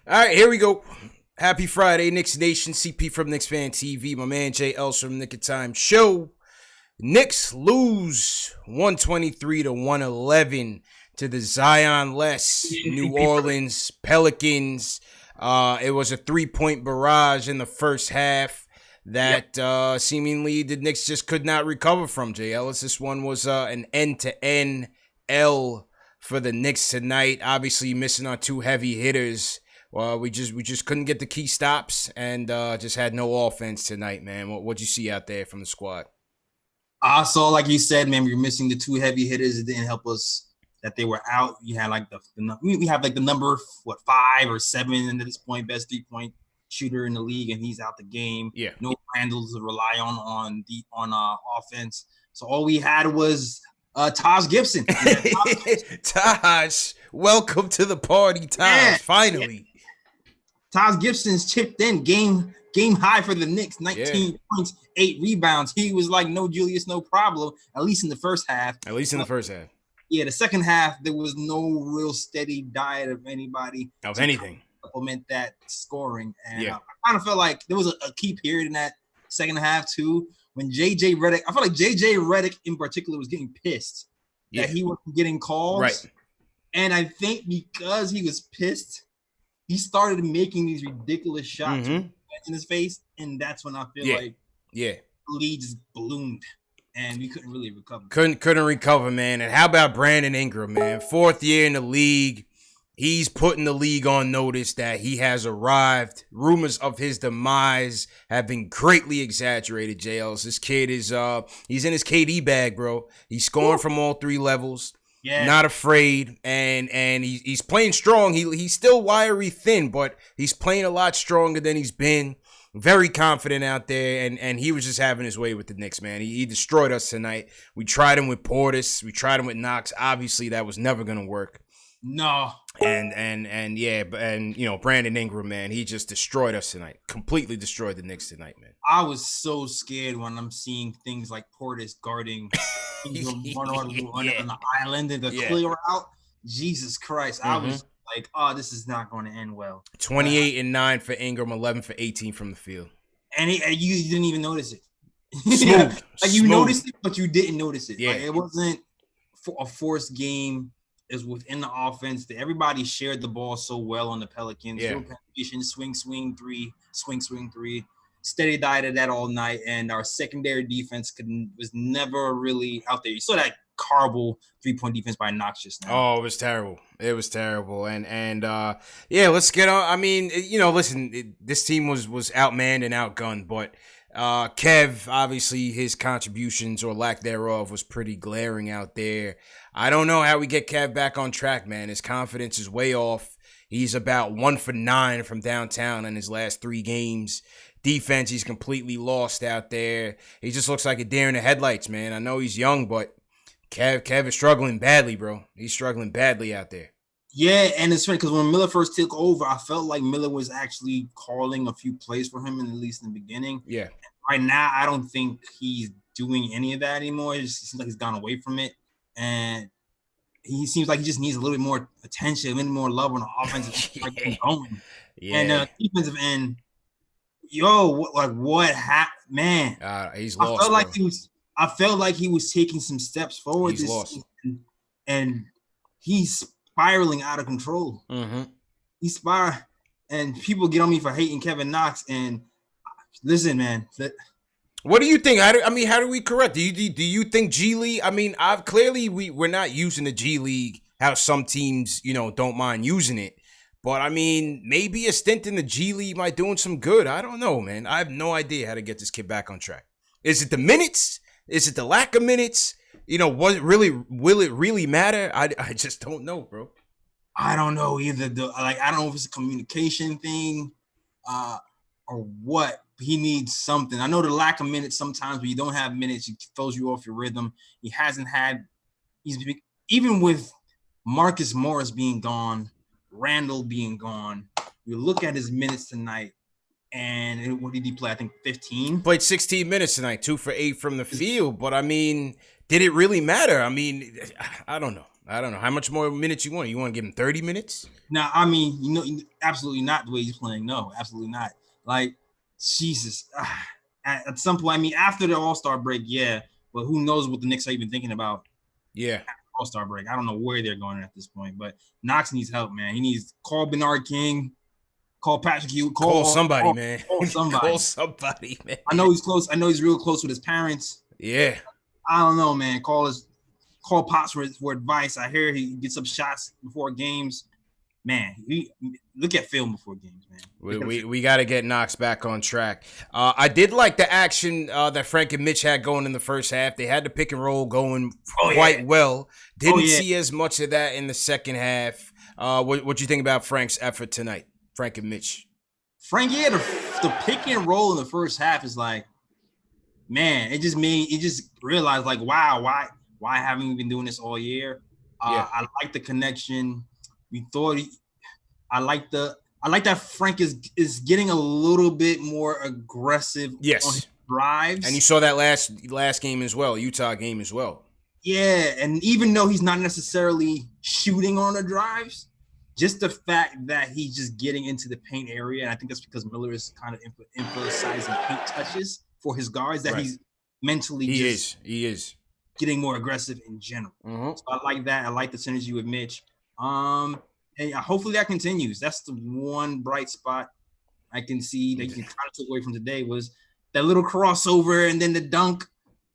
All right, here we go. Happy Friday, Knicks Nation. CP from Knicks Fan TV. My man Jay Els from Nick of Time Show. Knicks lose 123 to 111 to the Zion-less New Orleans Pelicans. It was a 3-point barrage in the first half that seemingly the Knicks just could not recover from. Jay Ellis, this one was an end-to-end L for the Knicks tonight. Obviously missing our two heavy hitters. We just couldn't get the key stops and just had no offense tonight, man. What'd you see out there from the squad? I saw, like you said, man, we were missing the two heavy hitters. It didn't help us that they were out. You had like we have like the number 5 or 7 at this point, best 3-point shooter in the league, and he's out the game. Yeah, no Randall to rely on offense. So all we had was Taj Gibson. Taj, welcome to the party, Taj. Yeah. Finally. Taj Gibson's chipped in game high for the Knicks, 19 points, 8 rebounds. He was like no Julius, no problem, at least in the first half. Yeah, the second half, there was no real steady diet of anybody. Of anything. Supplement that scoring. And I kind of felt like there was a key period in that second half, too, when J.J. Redick, I felt like J.J. Redick in particular was getting pissed that he wasn't getting calls. Right. And I think because he was pissed, he started making these ridiculous shots in his face, and that's when I feel like the lead just ballooned, and we couldn't really recover. Couldn't recover, man. And how about Brandon Ingram, man? 4th year in the league. He's putting the league on notice that he has arrived. Rumors of his demise have been greatly exaggerated, JLs. This kid is he's in his KD bag, bro. He's scoring from all 3 levels. Yeah. Not afraid, and he's playing strong. He's still wiry thin, but he's playing a lot stronger than he's been. Very confident out there, and he was just having his way with the Knicks, man. He destroyed us tonight. We tried him with Portis. We tried him with Knox. Obviously, that was never going to work. No. And you know, Brandon Ingram, man, he just destroyed us tonight. Completely destroyed the Knicks tonight, man. I was so scared when I'm seeing things like Portis guarding run on the island and the clear out. Jesus Christ. I was like, oh, this is not going to end well. 28 and 9 for Ingram, 11 for 18 from the field. And you didn't even notice it. Smooth. Noticed it, but you didn't notice it. Yeah. Like, it wasn't a forced game. It was within the offense. Everybody shared the ball so well on the Pelicans. Yeah. Swing, three. Steady diet of that all night, and our secondary defense was never really out there. You saw that horrible 3-point defense by Knox just now. Oh, it was terrible. And let's get on. I mean, you know, listen, this team was outmanned and outgunned, but Kev, obviously his contributions or lack thereof was pretty glaring out there. I don't know how we get Kev back on track, man. His confidence is way off. He's about 1 for 9 from downtown in his last 3 games. Defense, he's completely lost out there. He just looks like a deer in the headlights, man. I know he's young, but Kev is struggling badly, bro. He's struggling badly out there. Yeah, and it's funny because when Miller first took over, I felt like Miller was actually calling a few plays for him, at least in the beginning. Yeah. Right now, I don't think he's doing any of that anymore. It just seems like he's gone away from it. And he seems like he just needs a little bit more attention, a little more love on the offensive going. Yeah. And defensive end, what happened, man? He's lost. I felt like he was taking some steps forward. He's lost, and he's spiraling out of control. He's spiraling, and people get on me for hating Kevin Knox. And listen, man. What do you think? How do we correct? Do you think G League? I mean, we're not using the G League how some teams, you know, don't mind using it. But I mean, maybe a stint in the G League might do him some good. I don't know, man. I have no idea how to get this kid back on track. Is it the minutes? Is it the lack of minutes? You know, will it really matter? I just don't know, bro. I don't know either. I don't know if it's a communication thing or what. He needs something. I know the lack of minutes sometimes when you don't have minutes, it throws you off your rhythm. Even with Marcus Morris being gone, Randall being gone, you look at his minutes tonight, and what did he play? I think 15. Played 16 minutes tonight, 2 for 8 from the field. But I mean, did it really matter? I mean, I don't know. I don't know. How much more minutes you want? You want to give him 30 minutes? No, I mean, absolutely not the way he's playing. No, absolutely not. Like, Jesus. At some point, I mean, after the All-Star break, yeah, but who knows what the Knicks are even thinking about? Yeah. All-Star break. I don't know where they're going at this point, but Knox needs help, man. He needs to call Bernard King, call Patrick Hughes, call somebody, man. Call somebody. Call somebody, man. I know he's close. I know he's real close with his parents. Yeah. I don't know, man. Call Pops for advice. I hear he gets up shots before games. Man, look at film before games, man. We got to get Knox back on track. I did like the action that Frank and Mitch had going in the first half. They had the pick and roll going quite well. Didn't see as much of that in the second half. What you think about Frank's effort tonight, Frank and Mitch? Frank, the pick and roll in the first half is like, man, it just realized like, wow, why haven't we been doing this all year? I like the connection. I like that Frank is getting a little bit more aggressive on his drives. And you saw that last game as well, Utah game as well. Yeah, and even though he's not necessarily shooting on the drives, just the fact that he's just getting into the paint area, and I think that's because Miller is kind of emphasizing paint touches for his guards, that he's mentally he is getting more aggressive in general. Mm-hmm. So I like that. I like the synergy with Mitch. And hopefully that continues. That's the one bright spot I can see that you can kind of take away from today was that little crossover and then the dunk.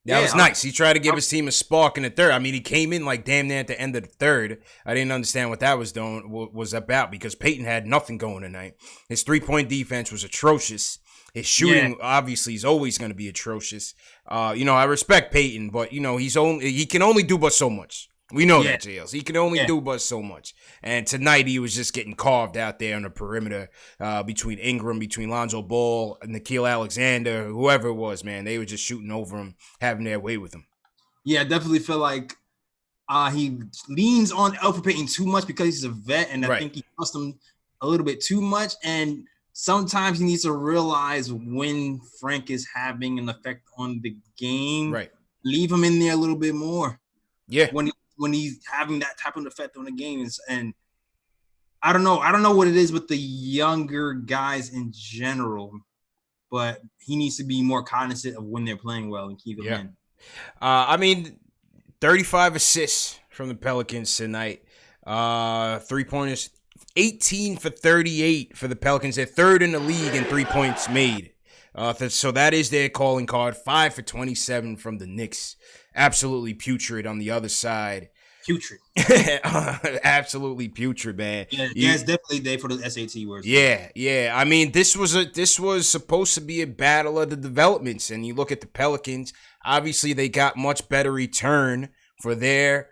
That was nice. He tried to give his team a spark in the third. I mean, he came in like damn near at the end of the third. I didn't understand what that was about because Peyton had nothing going tonight. His 3-point defense was atrocious. His shooting obviously is always going to be atrocious. I respect Peyton, but he can only do but so much. We know that, JLs. He can only do but so much. And tonight he was just getting carved out there on the perimeter between Ingram, between Lonzo Ball, Nikhil Alexander, whoever it was, man. They were just shooting over him, having their way with him. Yeah, I definitely feel like he leans on Elfrid Payton too much because he's a vet, and I think he trusts him a little bit too much. And sometimes he needs to realize when Frank is having an effect on the game. Right. Leave him in there a little bit more. Yeah. When he's having that type of effect on the game. And I don't know what it is with the younger guys in general, but he needs to be more cognizant of when they're playing well and keep them in. 35 assists from the Pelicans tonight. 3-pointers, 18 for 38 for the Pelicans. They're third in the league in 3 points made. So that is their calling card. 5 for 27 from the Knicks. Absolutely putrid on the other side. Putrid. Absolutely putrid, man. Yeah, it's definitely day for the SAT words. Yeah. I mean, this was supposed to be a battle of the developments, and you look at the Pelicans. Obviously, they got much better return for their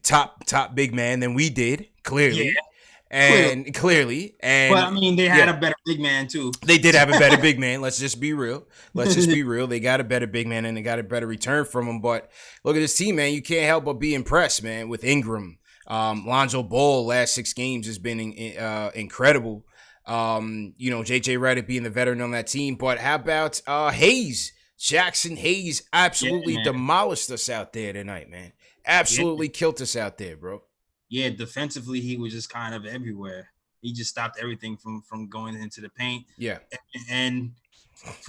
top big man than we did. Clearly. Yeah. Clearly, but I mean, they had a better big man too. They did have a better big man. Let's just be real. They got a better big man and they got a better return from him. But look at this team, man. You can't help but be impressed, man, with Ingram. Lonzo Ball last 6 games has been incredible. JJ Redick being the veteran on that team. But how about Hayes? Jackson Hayes absolutely demolished us out there tonight, man. Absolutely killed us out there, bro. Yeah, defensively, he was just kind of everywhere. He just stopped everything from going into the paint. Yeah. And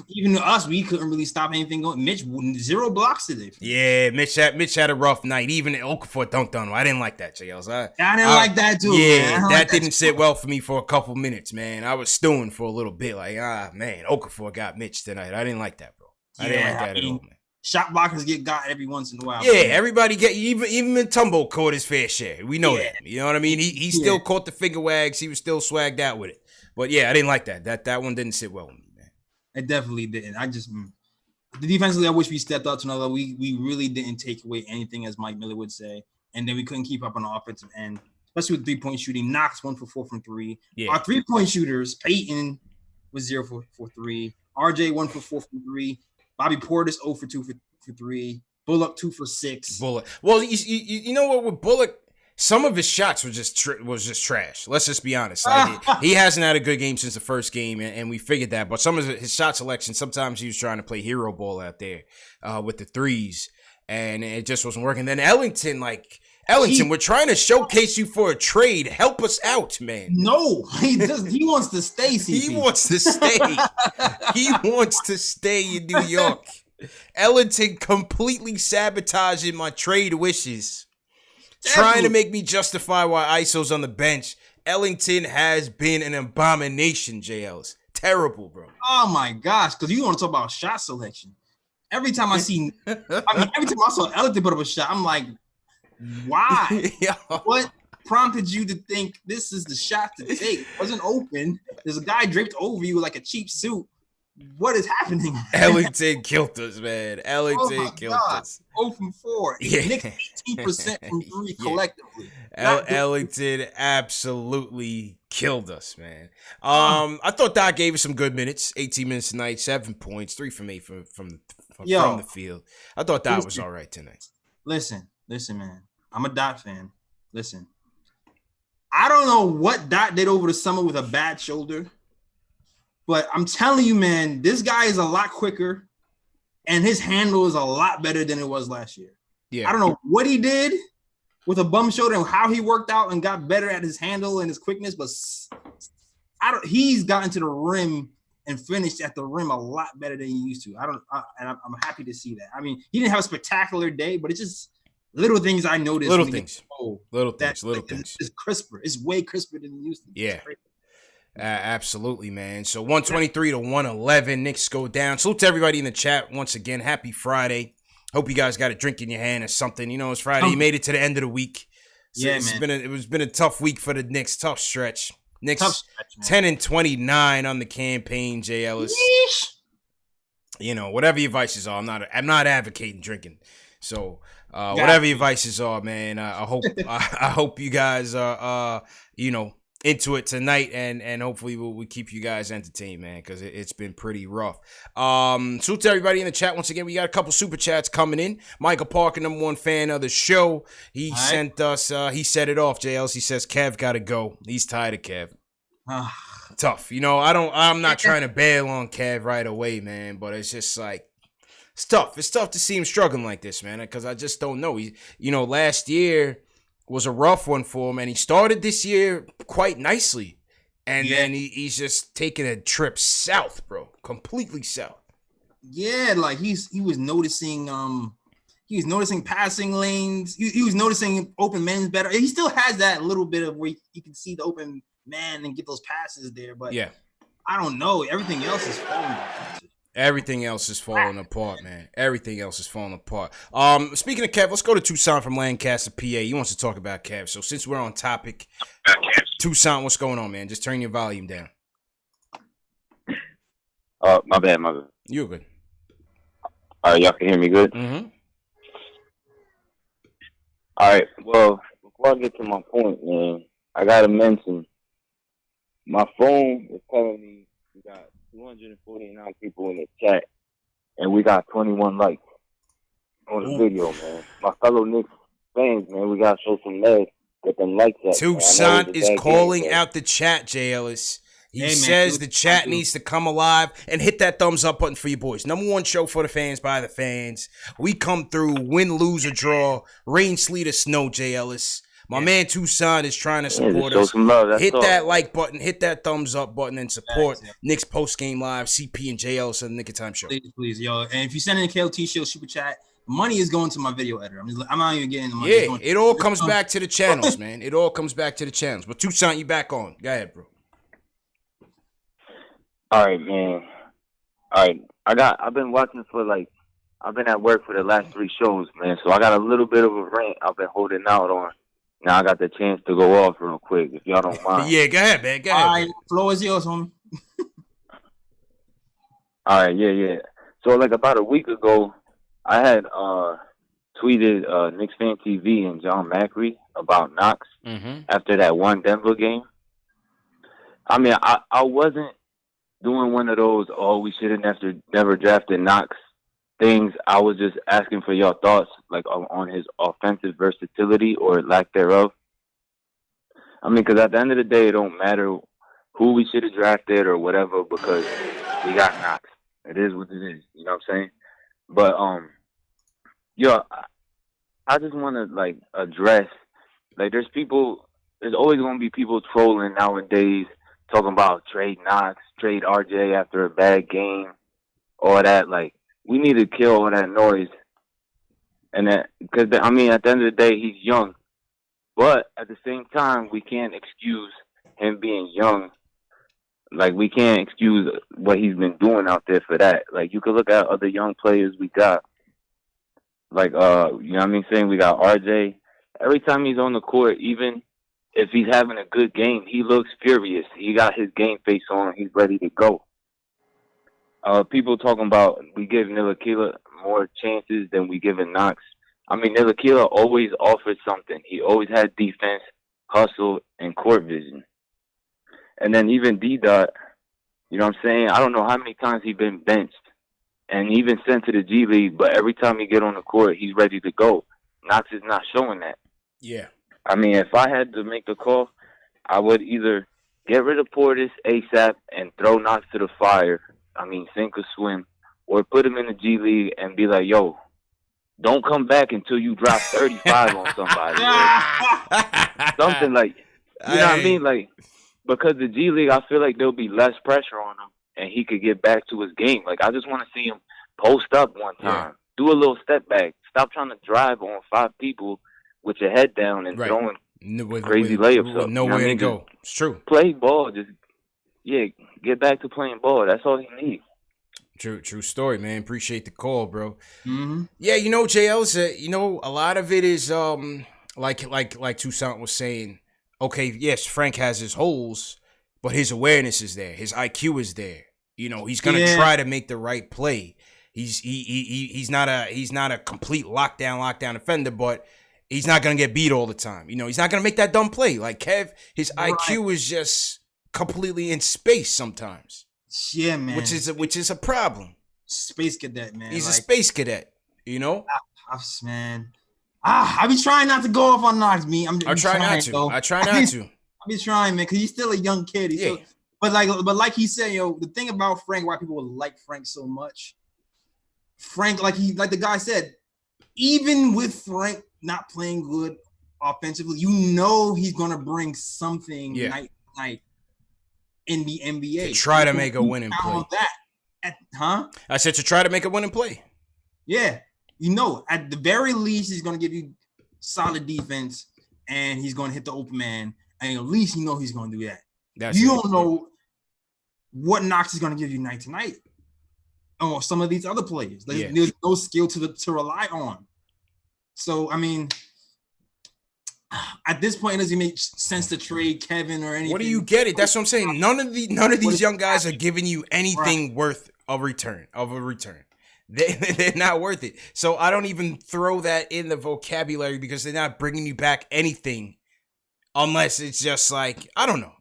even us, we couldn't really stop anything going. Mitch, 0 blocks today. Yeah, Mitch had a rough night. Even Okafor dunked on him. I didn't like that, JLs. I didn't like that, too. Yeah, that didn't sit well for me for a couple minutes, man. I was stewing for a little bit. Like, man, Okafor got Mitch tonight. I didn't like that, bro. I didn't like that at all, man. Shot blockers get got every once in a while. Yeah, everybody get even Mutombo caught his fair share. We know that. You know what I mean? He still caught the finger wags. He was still swagged out with it. But yeah, I didn't like that. That one didn't sit well with me, man. It definitely didn't. Defensively, I wish we stepped up to another level. We really didn't take away anything, as Mike Miller would say. And then we couldn't keep up on the offensive end, especially with 3-point shooting. Knox 1 for 4 from 3. Yeah. Our 3-point shooters, Peyton was 0 for 3. RJ 1 for 4 from 3. Bobby Portis 0 for 2 for 3. Bullock 2 for 6. Bullock. Well, you know what, with Bullock, some of his shots were just trash. Let's just be honest. Like, he hasn't had a good game since the first game, and we figured that. But some of his shot selection, sometimes he was trying to play hero ball out there with the threes, and it just wasn't working. Then Ellington Ellington, we're trying to showcase you for a trade. Help us out, man. No, he wants to stay, CP. He wants to stay. He wants to stay in New York. Ellington completely sabotaging my trade wishes. Trying to make me justify why ISO's on the bench. Ellington has been an abomination, JLs. Terrible, bro. Oh, my gosh. Because you want to talk about shot selection. Every time I see, every time I saw Ellington put up a shot, I'm like, why? What prompted you to think this is the shot to take? It wasn't open. There's a guy draped over you like a cheap suit. What is happening? Ellington killed us, man. Ellington killed us. 0 from 4. Yeah. Knicks 18% from 3 collectively. Ellington absolutely killed us, man. I thought Doc gave us some good minutes. 18 minutes tonight, 7 points, 3 from 8 from the field. I thought that was all right tonight. Listen, man. I'm a Dot fan. Listen. I don't know what Dot did over the summer with a bad shoulder. But I'm telling you, man, this guy is a lot quicker, and his handle is a lot better than it was last year. Yeah, I don't know what he did with a bum shoulder and how he worked out and got better at his handle and his quickness, but he's gotten to the rim and finished at the rim a lot better than he used to. And I'm happy to see that. I mean, he didn't have a spectacular day, but it's just little things I noticed. Little things. It's crisper. It's way crisper than he used to. Yeah. Absolutely, man. So 123 to 111. Knicks go down. Salute to everybody in the chat once again. Happy Friday. Hope you guys got a drink in your hand or something. You know, it's Friday. You made it to the end of the week. So yeah, it's been a tough week for the Knicks. Tough stretch. Knicks 10-29 on the campaign. Jay Ellis. Yeesh. You know, whatever your vices are, I'm not advocating drinking. So whatever your vices are, man. I hope you guys are into it tonight, and hopefully we'll keep you guys entertained, man, because it's been pretty rough. Salute to everybody in the chat. Once again, we got a couple super chats coming in. Michael Parker, #1 fan of the show. He sent us, he set it off, JLs. He says, Kev gotta go. He's tired of Kev. Tough. You know, I'm not trying to bail on Kev right away, man, but it's just like, it's tough. It's tough to see him struggling like this, man, because I just don't know. Last year was a rough one for him, and he started this year quite nicely, and then he's just taking a trip south, bro, completely south. Yeah, like he was noticing passing lanes. He was noticing open men's better. He still has that little bit of where you can see the open man and get those passes there, but I don't know. Everything else is falling apart. Everything else is falling apart, man. Everything else is falling apart. Speaking of Kev, let's go to Tucson from Lancaster, PA. He wants to talk about Kev. So since we're on topic, Tucson, what's going on, man? Just turn your volume down. My bad. You're good. All right, y'all can hear me good? Mm-hmm. All right, well, before I get to my point, man, I got to mention, my phone is telling me we got 249 people in the chat, and we got 21 likes on the video, man. My fellow Knicks fans, man, we got to show some love, get them likes up. Tucson is calling out the chat, Jay Ellis. He says the chat needs to come alive, and hit that thumbs up button for you boys. #1 show for the fans, by the fans. We come through, win, lose, or draw, rain, sleet, or snow, Jay Ellis. My man Tucson is trying to support us. Hit that like button, hit that thumbs up button, and support Knicks Postgame Live, CP and JL on the Nick of Time show. Please, yo. And if you send in a KLT show super chat, money is going to my video editor. I'm not even getting the money. Yeah, it all comes back to the channels, man. It all comes back to the channels. But Tucson, you back on. Go ahead, bro. All right, man. All right. I've been watching I've been at work for the last 3 shows, man. So I got a little bit of a rant I've been holding out on. Now I got the chance to go off real quick, if y'all don't mind. Yeah, go ahead, man. Go ahead. All right, floor is yours, homie. All right, yeah. So, like, about a week ago, I had tweeted Knicks Fan TV and John Macri about Knox after that one Denver game. I mean, I wasn't doing one of those, we should have never drafted Knox things. I was just asking for your thoughts, like on his offensive versatility or lack thereof. I mean, because at the end of the day, it don't matter who we should have drafted or whatever, because we got Knox. It is what it is. You know what I'm saying? But I just want to like address, like, there's always going to be people trolling nowadays, talking about trade Knox, trade RJ after a bad game, all that. Like, we need to kill all that noise. And that, because, I mean, at the end of the day, he's young. But at the same time, we can't excuse him being young. Like, we can't excuse what he's been doing out there for that. Like, you could look at other young players we got. Like, you know what I mean? Saying we got RJ. Every time he's on the court, even if he's having a good game, he looks furious. He got his game face on. He's ready to go. People talking about we give Ntilikina more chances than we give Knox. I mean, Ntilikina always offered something. He always had defense, hustle, and court vision. And then even D-Dot, you know what I'm saying? I don't know how many times he's been benched and even sent to the G League, but every time he get on the court, he's ready to go. Knox is not showing that. Yeah. I mean, if I had to make the call, I would either get rid of Portis ASAP and throw Knox to the fire, I mean, sink or swim, or put him in the G League and be like, yo, don't come back until you drop 35 on somebody. Something like, you know what I mean? Like, because the G League, I feel like there'll be less pressure on him and he could get back to his game. Like, I just want to see him post up one time, do a little step back, stop trying to drive on 5 people with your head down and throwing crazy layups up. Nowhere to go. It's true. Play ball. Just, get back to playing ball. That's all he needs. True story, man. Appreciate the call, bro. Mm-hmm. Yeah, you know, JL's, a lot of it is like Toussaint was saying. Okay, yes, Frank has his holes, but his awareness is there. His IQ is there. You know, he's gonna try to make the right play. He's not a complete lockdown defender, but he's not gonna get beat all the time. You know, he's not gonna make that dumb play. Like Kev, his IQ is just completely in space sometimes. Yeah, man. Which is a problem. Space cadet, man. He's a space cadet. You know, man. I be trying not to go off on Knox. I try not to. I be trying, man, because he's still a young kid. But like he said, the thing about Frank, why people like Frank so much. Frank, like the guy said, even with Frank not playing good offensively, he's gonna bring something night to night in the NBA. To try to make a winning play. I said to try to make a winning play. Yeah. At the very least, he's going to give you solid defense, and he's going to hit the open man, and at least he's going to do that. You don't know what Knox is going to give you night to night, or some of these other players. There's no skill to rely on. So, I mean, at this point, it doesn't make sense to trade Kevin or anything. What do you get it? That's what I'm saying. None of these young guys are giving you anything worth a return. They're not worth it. So I don't even throw that in the vocabulary because they're not bringing you back anything unless it's just like, I don't know.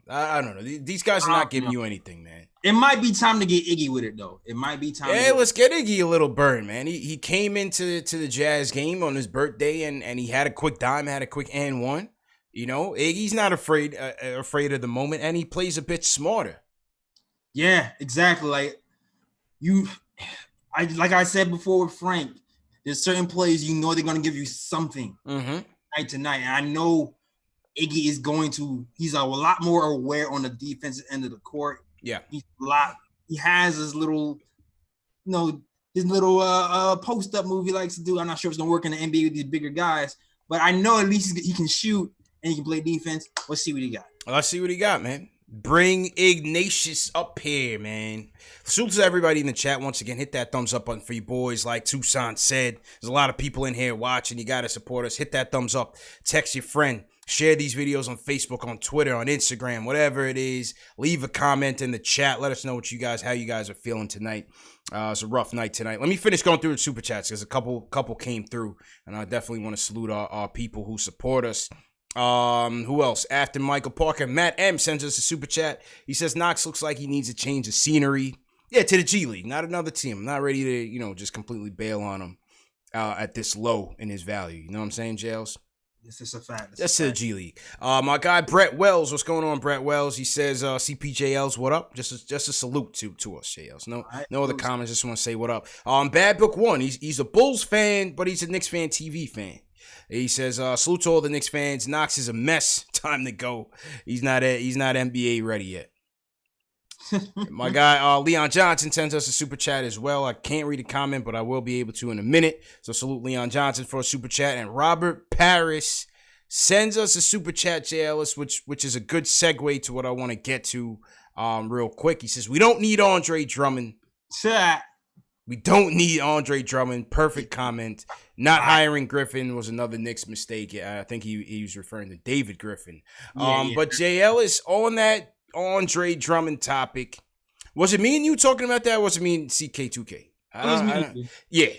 These guys are not giving you anything, man. It might be time to get Iggy with it, though. It might be time. Yeah, let's get Iggy a little burn, man. He came into the Jazz game on his birthday and he had a quick dime, had a quick and one. You know, Iggy's not afraid of the moment, and he plays a bit smarter. Yeah, exactly. Like I said before with Frank, there's certain plays they're going to give you something night to night. And I know Iggy he's a lot more aware on the defensive end of the court. Yeah. He has his little, post-up move he likes to do. I'm not sure if it's going to work in the NBA with these bigger guys, but I know at least he can shoot and he can play defense. Let's see what he got. Let's see what he got, man. Bring Ignatius up here, man. Salute to everybody in the chat. Once again, hit that thumbs up button for you boys. Like Toussaint said, there's a lot of people in here watching. You got to support us. Hit that thumbs up. Text your friend. Share these videos on Facebook, on Twitter, on Instagram, whatever it is. Leave a comment in the chat. Let us know how you guys are feeling tonight. It's a rough night tonight. Let me finish going through the super chats because a couple came through, and I definitely want to salute our people who support us. Who else? After Michael Parker, Matt M sends us a super chat. He says Knox looks like he needs a change of scenery. Yeah, to the G League, not another team. I'm not ready to, just completely bail on him at this low in his value. You know what I'm saying, Jails? Yes, it's a fact. That's to the G League. My guy Brett Wells, what's going on, Brett Wells? He says, CPJLs, what up? Just a salute to us, JLs. No other comments. Just want to say what up. Bad Book One. He's a Bulls fan, but he's a Knicks fan TV fan. He says, salute to all the Knicks fans. Knox is a mess. Time to go. He's not NBA ready yet. My guy Leon Johnson sends us a super chat as well. I can't read a comment, but I will be able to in a minute. So salute Leon Johnson for a super chat. And Robert Paris sends us a super chat, J. Ellis, which is a good segue to what I want to get to real quick. He says, we don't need Andre Drummond. We don't need Andre Drummond. Perfect comment. Not hiring Griffin was another Knicks mistake. I think he was referring to David Griffin. But J. Ellis, on that Andre Drummond topic, was it me and you talking about that? Or was it me and CK2K? Yeah.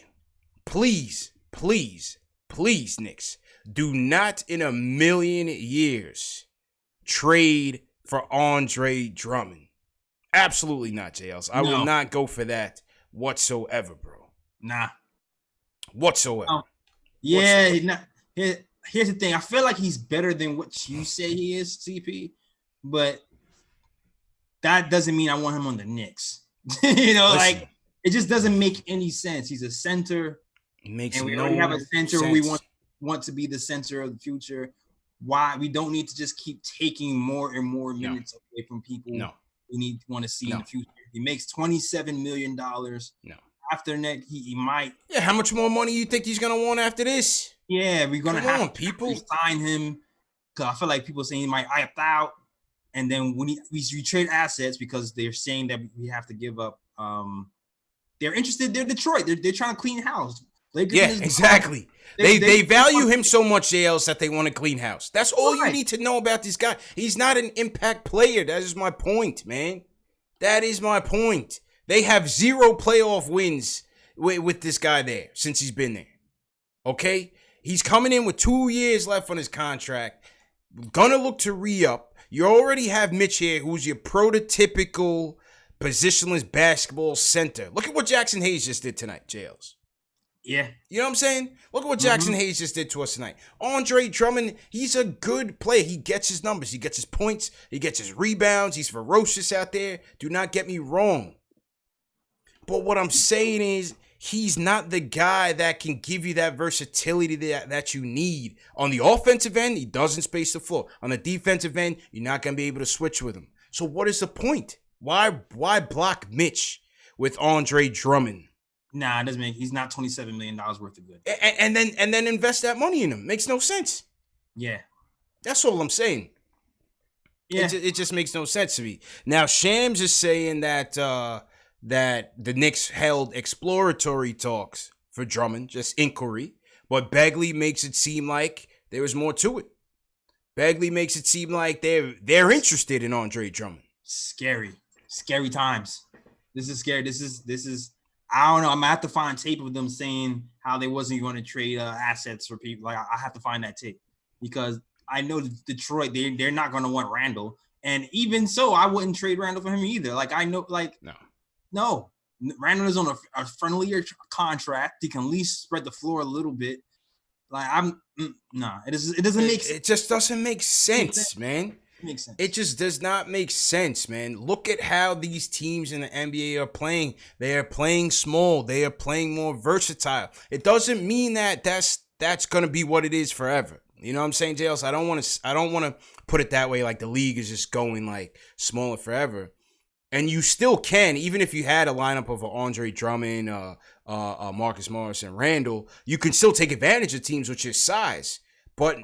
Please, Knicks, do not in a million years trade for Andre Drummond. Absolutely not, JLs. I will not go for that whatsoever, bro. Nah. Whatsoever. Here's the thing. I feel like he's better than what you say he is, CP, but that doesn't mean I want him on the Knicks. Like it just doesn't make any sense. He's a center. We already have a center who we want to be the center of the future. Why we don't need to just keep taking more and more minutes away from people we want to see in the future. He makes $27 million. No. After that, he might. Yeah, how much more money you think he's gonna want after this? Yeah, we're gonna have to sign him. Cause I feel like people saying he might opt out. And then when we trade assets because they're saying that we have to give up. They're interested. They're Detroit. They're trying to clean house. Exactly. They value him so much, JLs, that they want to clean house. That's all you need to know about this guy. He's not an impact player. That is my point, man. That is my point. They have 0 playoff wins with this guy there since he's been there. Okay? He's coming in with 2 years left on his contract. Gonna look to re-up. You already have Mitch here, who's your prototypical positionless basketball center. Look at what Jackson Hayes just did tonight, JLs. Yeah. You know what I'm saying? Look at what Jackson Hayes just did to us tonight. Andre Drummond, he's a good player. He gets his numbers. He gets his points. He gets his rebounds. He's ferocious out there. Do not get me wrong. But what I'm saying is he's not the guy that can give you that versatility that you need. On the offensive end, he doesn't space the floor. On the defensive end, you're not going to be able to switch with him. So what is the point? Why block Mitch with Andre Drummond? Nah, it doesn't make. He's not $27 million worth of good. And then invest that money in him. Makes no sense. Yeah, that's all I'm saying. Yeah, it just makes no sense to me. Now Shams is saying that that the Knicks held exploratory talks for Drummond, just inquiry, but Bagley makes it seem like there was more to it. Bagley makes it seem like they're interested in Andre Drummond. Scary times. This is scary. This is. I don't know. I'm gonna have to find tape of them saying how they wasn't going to trade assets for people. Like I have to find that tape because I know Detroit. They're not going to want Randall, and even so, I wouldn't trade Randall for him either. Like I know, no. Randall is on a friendlier contract. He can at least spread the floor a little bit. Like it doesn't make sense. It just doesn't make sense, man. Makes sense. It just does not make sense, man. Look at how these teams in the NBA are playing. They are playing small. They are playing more versatile. It doesn't mean that that's gonna be what it is forever. You know what I'm saying, JLs? I don't want to put it that way. Like the league is just going like smaller forever, and you still can, even if you had a lineup of Andre Drummond, Marcus Morris, and Randall, you can still take advantage of teams with your size. But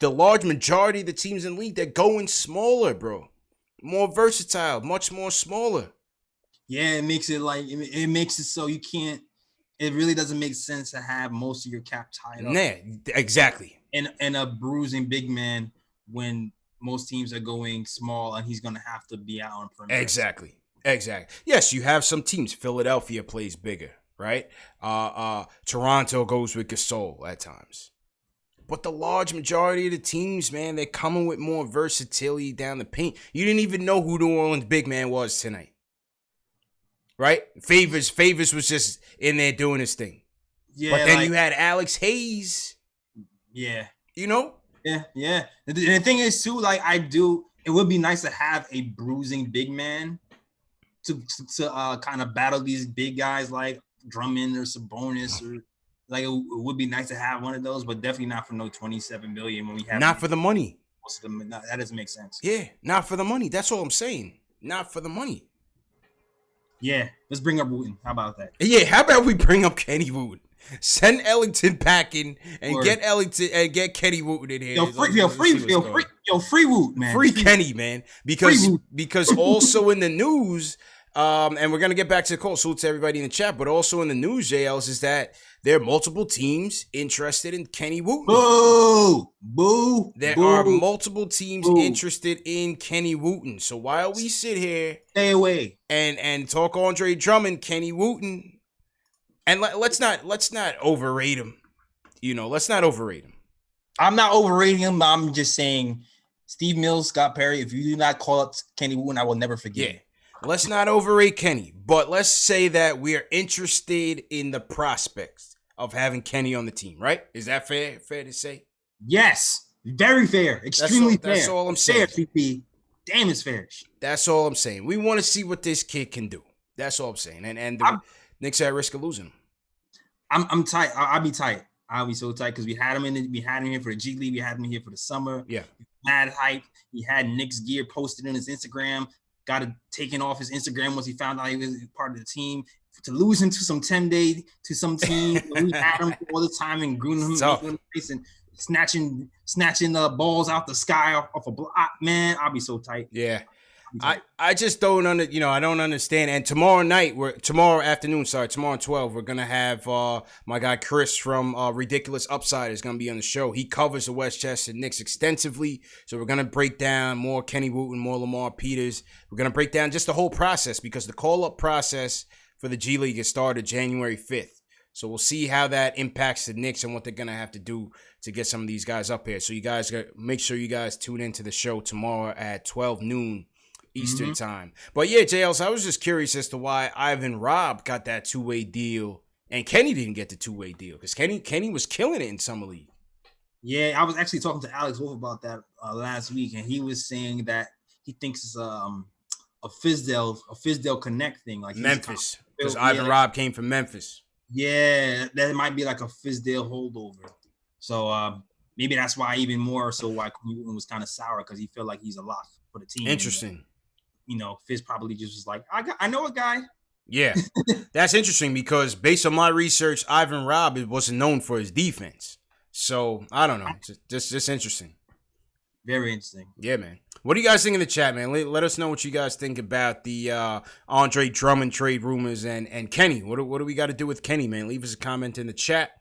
the large majority of the teams in the league, they're going smaller, bro. More versatile, much more smaller. Yeah, it makes it it makes it so you can't. It really doesn't make sense to have most of your cap tied up. Yeah, exactly. And a bruising big man when most teams are going small and he's gonna have to be out on perimeter. Exactly. Yes, you have some teams. Philadelphia plays bigger, right? Toronto goes with Gasol at times. But the large majority of the teams, man, they're coming with more versatility down the paint. You didn't even know who New Orleans big man was tonight. Right? Favors was just in there doing his thing. Yeah. But then you had Alex Hayes. Yeah. You know? Yeah. And the thing is, too, it would be nice to have a bruising big man to kind of battle these big guys like Drummond or Sabonis or Like it would be nice to have one of those, but definitely not for no $27 million when we have not for the money. Most of them, that doesn't make sense. Yeah, not for the money. That's all I'm saying. Not for the money. Yeah, let's bring up Wooten. How about that? Yeah, how about we bring up Kenny Wooten? Send Ellington packing and get Ellington and get Kenny Wooten in here. Free Woot, man. Free Kenny, man. Because also in the news, and we're gonna get back to the call. Salute to everybody in the chat, but also in the news, JLs, is that there are multiple teams interested in Kenny Wooten. Boo! There are multiple teams interested in Kenny Wooten. So while we sit here, stay away and talk Andre Drummond, Kenny Wooten. And let's not overrate him. Let's not overrate him. I'm not overrating him. I'm just saying, Steve Mills, Scott Perry, if you do not call up Kenny Wooten, I will never forget. Yeah, let's not overrate Kenny. But let's say that we are interested in the prospects of having Kenny on the team, right? Is that fair? Fair to say? Yes, very fair. Extremely fair. That's all I'm saying. Fair, CP. Damn, it's fair. That's all I'm saying. We want to see what this kid can do. That's all I'm saying. And the Knicks are at risk of losing him. I'm tight. I'll be tight. I'll be so tight because we had him here for the G League. We had him here for the summer. Yeah. Mad hype. He had Knicks gear posted on his Instagram. Got it taken off his Instagram once he found out he was part of the team. To lose him to some 10-day to some team, we had him all the time and grooming him and snatching the balls out the sky off a block. Man, I'll be so tight. Yeah. I just don't I don't understand. And tomorrow afternoon, tomorrow at 12, we're gonna have my guy Chris from Ridiculous Upside is gonna be on the show. He covers the Westchester Knicks extensively, so we're gonna break down more Kenny Wooten, more Lamar Peters. We're gonna break down just the whole process because the call-up process for the G League is started January 5th. So we'll see how that impacts the Knicks and what they're gonna have to do to get some of these guys up here. So you guys make sure you guys tune into the show tomorrow at 12 noon. Eastern time. But yeah, JLs, I was just curious as to why Ivan Robb got that two-way deal and Kenny didn't get the two-way deal because Kenny was killing it in summer league. Yeah, I was actually talking to Alex Wolf about that last week, and he was saying that he thinks it's a Fizdale Connect thing, like Memphis, because Ivan Robb came from Memphis. Yeah, that might be like a Fizdale holdover. So maybe that's why even more so why Kenny Wooten was kind of sour because he felt like he's a lock for the team. Interesting. Fizz probably just was like, I know a guy. Yeah, that's interesting because based on my research, Ivan Robb wasn't known for his defense. So I don't know, just interesting. Very interesting. Yeah, man. What do you guys think in the chat, man? Let us know what you guys think about the Andre Drummond trade rumors and Kenny. What do we got to do with Kenny, man? Leave us a comment in the chat,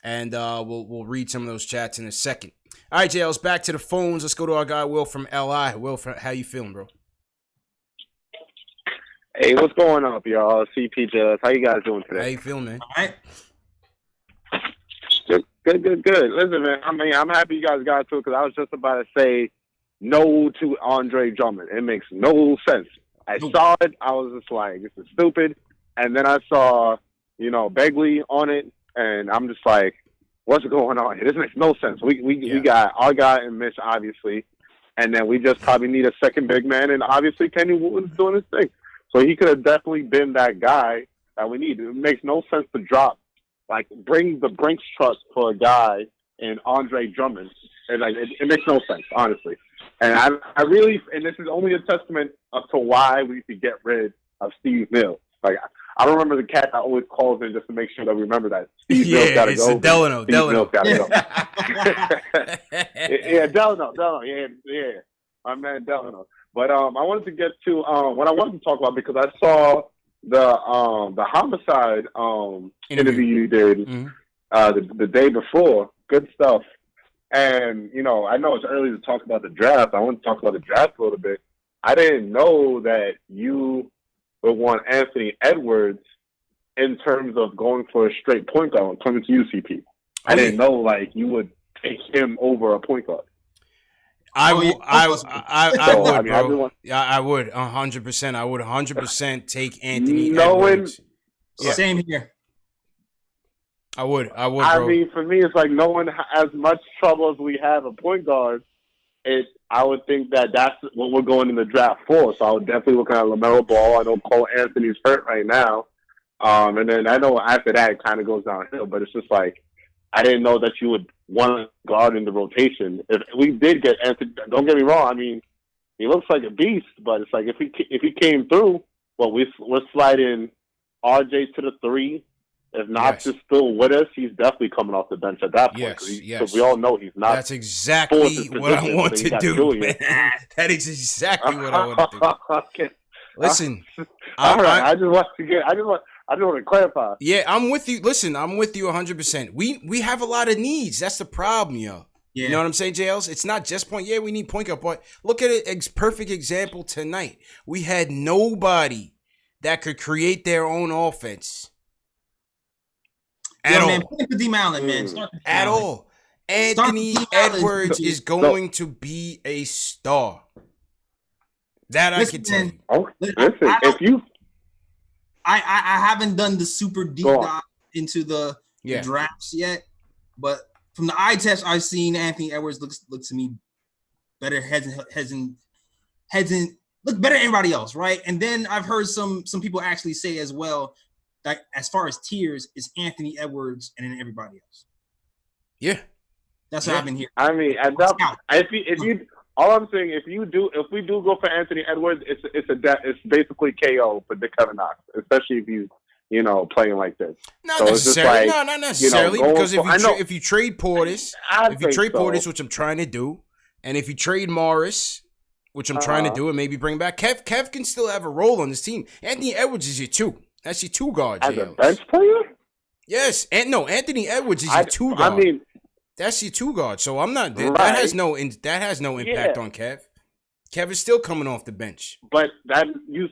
and we'll read some of those chats in a second. All right, JLs, back to the phones. Let's go to our guy Will from LI. Will, how you feeling, bro? Hey, what's going on, y'all? CP, how you guys doing today? How you feeling, man? All right. Good. Listen, man, I'm happy you guys got to it because I was just about to say no to Andre Drummond. It makes no sense. I saw it. I was just like, this is stupid. And then I saw, Begley on it, and I'm just like, what's going on here? This makes no sense. We got our guy and Mitch, obviously, and then we just probably need a second big man, and obviously Kenny Wooten's doing his thing. So he could have definitely been that guy that we need. It makes no sense to bring the Brinks truck for a guy in Andre Drummond. And it makes no sense, honestly. And I really, and this is only a testament to why we need to get rid of Steve Mills. Like, I don't remember the cat that always calls in just to make sure that we remember that. Steve Mills got to go. Delano. Mills got to go. Yeah, Delano. Yeah. My man Delano. But I wanted to get to what I wanted to talk about because I saw the homicide interview you did the day before. Good stuff. And I know it's early to talk about the draft. I want to talk about the draft a little bit. I didn't know that you would want Anthony Edwards in terms of going for a straight point guard. Coming to you, CP. I didn't know you would take him over a point guard. I would, bro. Yeah, I would 100%. I would 100% take Anthony Edwards. Yeah. Same here. I would. Bro. I mean, for me, it's like knowing as much trouble as we have at point guard. I would think that's what we're going in the draft for. So I would definitely look at LaMelo Ball. I know Cole Anthony's hurt right now. And then I know after that it kind of goes downhill, but it's just like I didn't know that you would want to guard in the rotation. If we did get Anthony, don't get me wrong. I mean, he looks like a beast, but it's like if he came through, well, we're sliding RJ to the 3. If Knox is still with us, he's definitely coming off the bench at that point. Because we all know he's not. That's exactly what I want to do, man. That is exactly what I want to do. Okay. Listen, all right. I just want to clarify. Yeah, I'm with you. Listen, I'm with you 100%. We have a lot of needs. That's the problem, yo. Yeah. You know what I'm saying, JLs? It's not just point. Yeah, we need point guard, but look at it. Perfect example tonight. We had nobody that could create their own offense. At all. Man, put the D Allen, man. At all. Anthony Edwards is going to be a star. That I can tell you. Oh, listen, if you, I haven't done the super deep dive into the drafts yet, but from the eye test I've seen, Anthony Edwards looks to me better. Hasn't look better than anybody else, right? And then I've heard some people actually say as well that as far as tiers, it's Anthony Edwards and then everybody else. Yeah, that's what I've been hearing. I mean, if you all I'm saying, if we do go for Anthony Edwards, it's basically KO for Kevin Knox, especially if he's playing like this. Not necessarily. Not necessarily. Because if you trade Portis, Portis, which I'm trying to do, and if you trade Morris, which I'm trying to do, and maybe bring back Kev can still have a role on this team. Anthony Edwards is your 2. That's your 2 guard. As a bench player? Yes, Anthony Edwards is your 2 guard. I mean, that's your 2 guard. So I'm not. Right. That has no impact on Kev. Kev is still coming off the bench. But that you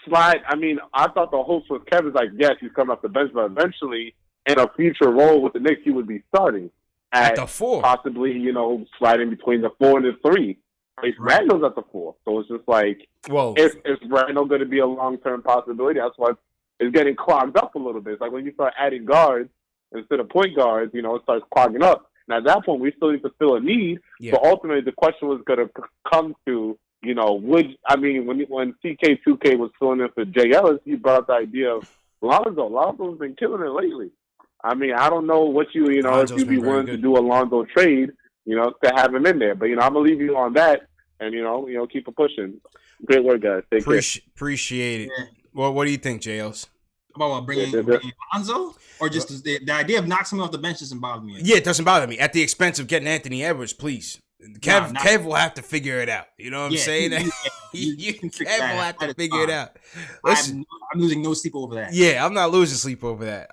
slide. I mean, I thought the hopes with Kev is like, yes, he's coming off the bench, but eventually, in a future role with the Knicks, he would be starting at the 4, possibly. Sliding between the 4 and the 3. Randall's at the 4, so it's just like, is Randall going to be a long-term possibility? That's why it's getting clogged up a little bit. It's like when you start adding guards instead of point guards, it starts clogging up. And at that point, we still need to fill a need. Yeah. But ultimately, the question was going to come to, when CK2K was filling in for Jay Ellis, he brought up the idea of Lonzo. Lonzo's been killing it lately. I mean, I don't know what if you'd be willing to do a Lonzo trade, to have him in there. But, I'm going to leave you on that. And, keep it pushing. Great work, guys. Take care. Appreciate it. Yeah. Well, what do you think, JLs? About bringing Lonzo? Or just the idea of knocking him off the bench doesn't bother me. Yeah, it doesn't bother me. At the expense of getting Anthony Edwards, please. Kev will have to figure it out. You know what I'm saying? Kev will have to figure it out. Listen, I'm losing no sleep over that. Yeah, I'm not losing sleep over that.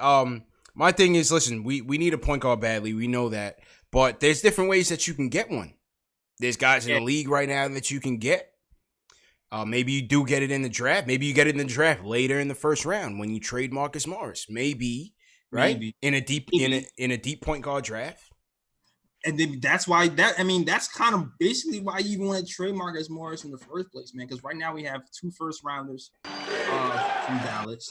My thing is, listen, we need a point guard badly. We know that. But there's different ways that you can get one. There's guys in the league right now that you can get. Maybe you do get it in the draft. Maybe you get it in the draft later in the first round when you trade Marcus Morris. Maybe, right? Maybe. In a deep point guard draft. And then that's that's kind of basically why you even want to trade Marcus Morris in the first place, man. Because right now we have 2 first rounders from Dallas.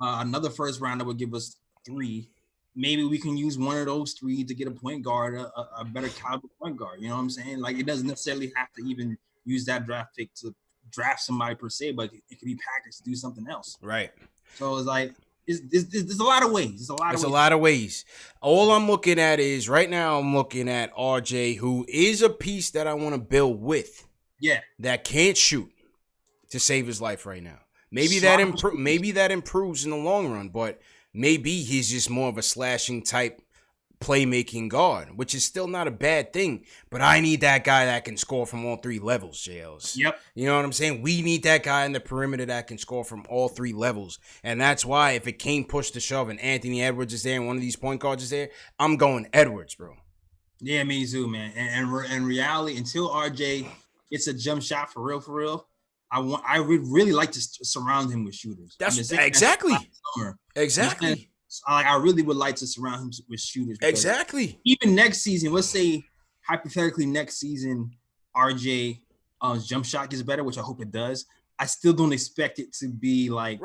Another first rounder would give us 3. Maybe we can use one of those 3 to get a point guard, a better caliber point guard. You know what I'm saying? Like, it doesn't necessarily have to even use that draft pick to draft somebody per se, but it could be packaged to do something else. Right. So it's like, there's a lot of ways. There's a lot of ways. All I'm looking at is right now I'm looking at RJ, who is a piece that I want to build with. Yeah. That can't shoot to save his life right now. Maybe that improves in the long run, but maybe he's just more of a slashing type playmaking guard, which is still not a bad thing. But I need that guy that can score from all 3 levels, JLs. Yep. You know what I'm saying? We need that guy in the perimeter that can score from all 3 levels. And that's why if it came push to shove and Anthony Edwards is there and one of these point guards is there, I'm going Edwards, bro. Yeah, me too, man. And in reality, until RJ gets a jump shot for real, I would really like to surround him with shooters. Exactly. I really would like to surround him with shooters. Exactly. Even next season, let's say hypothetically next season, RJ jump shot gets better, which I hope it does. I still don't expect it to be like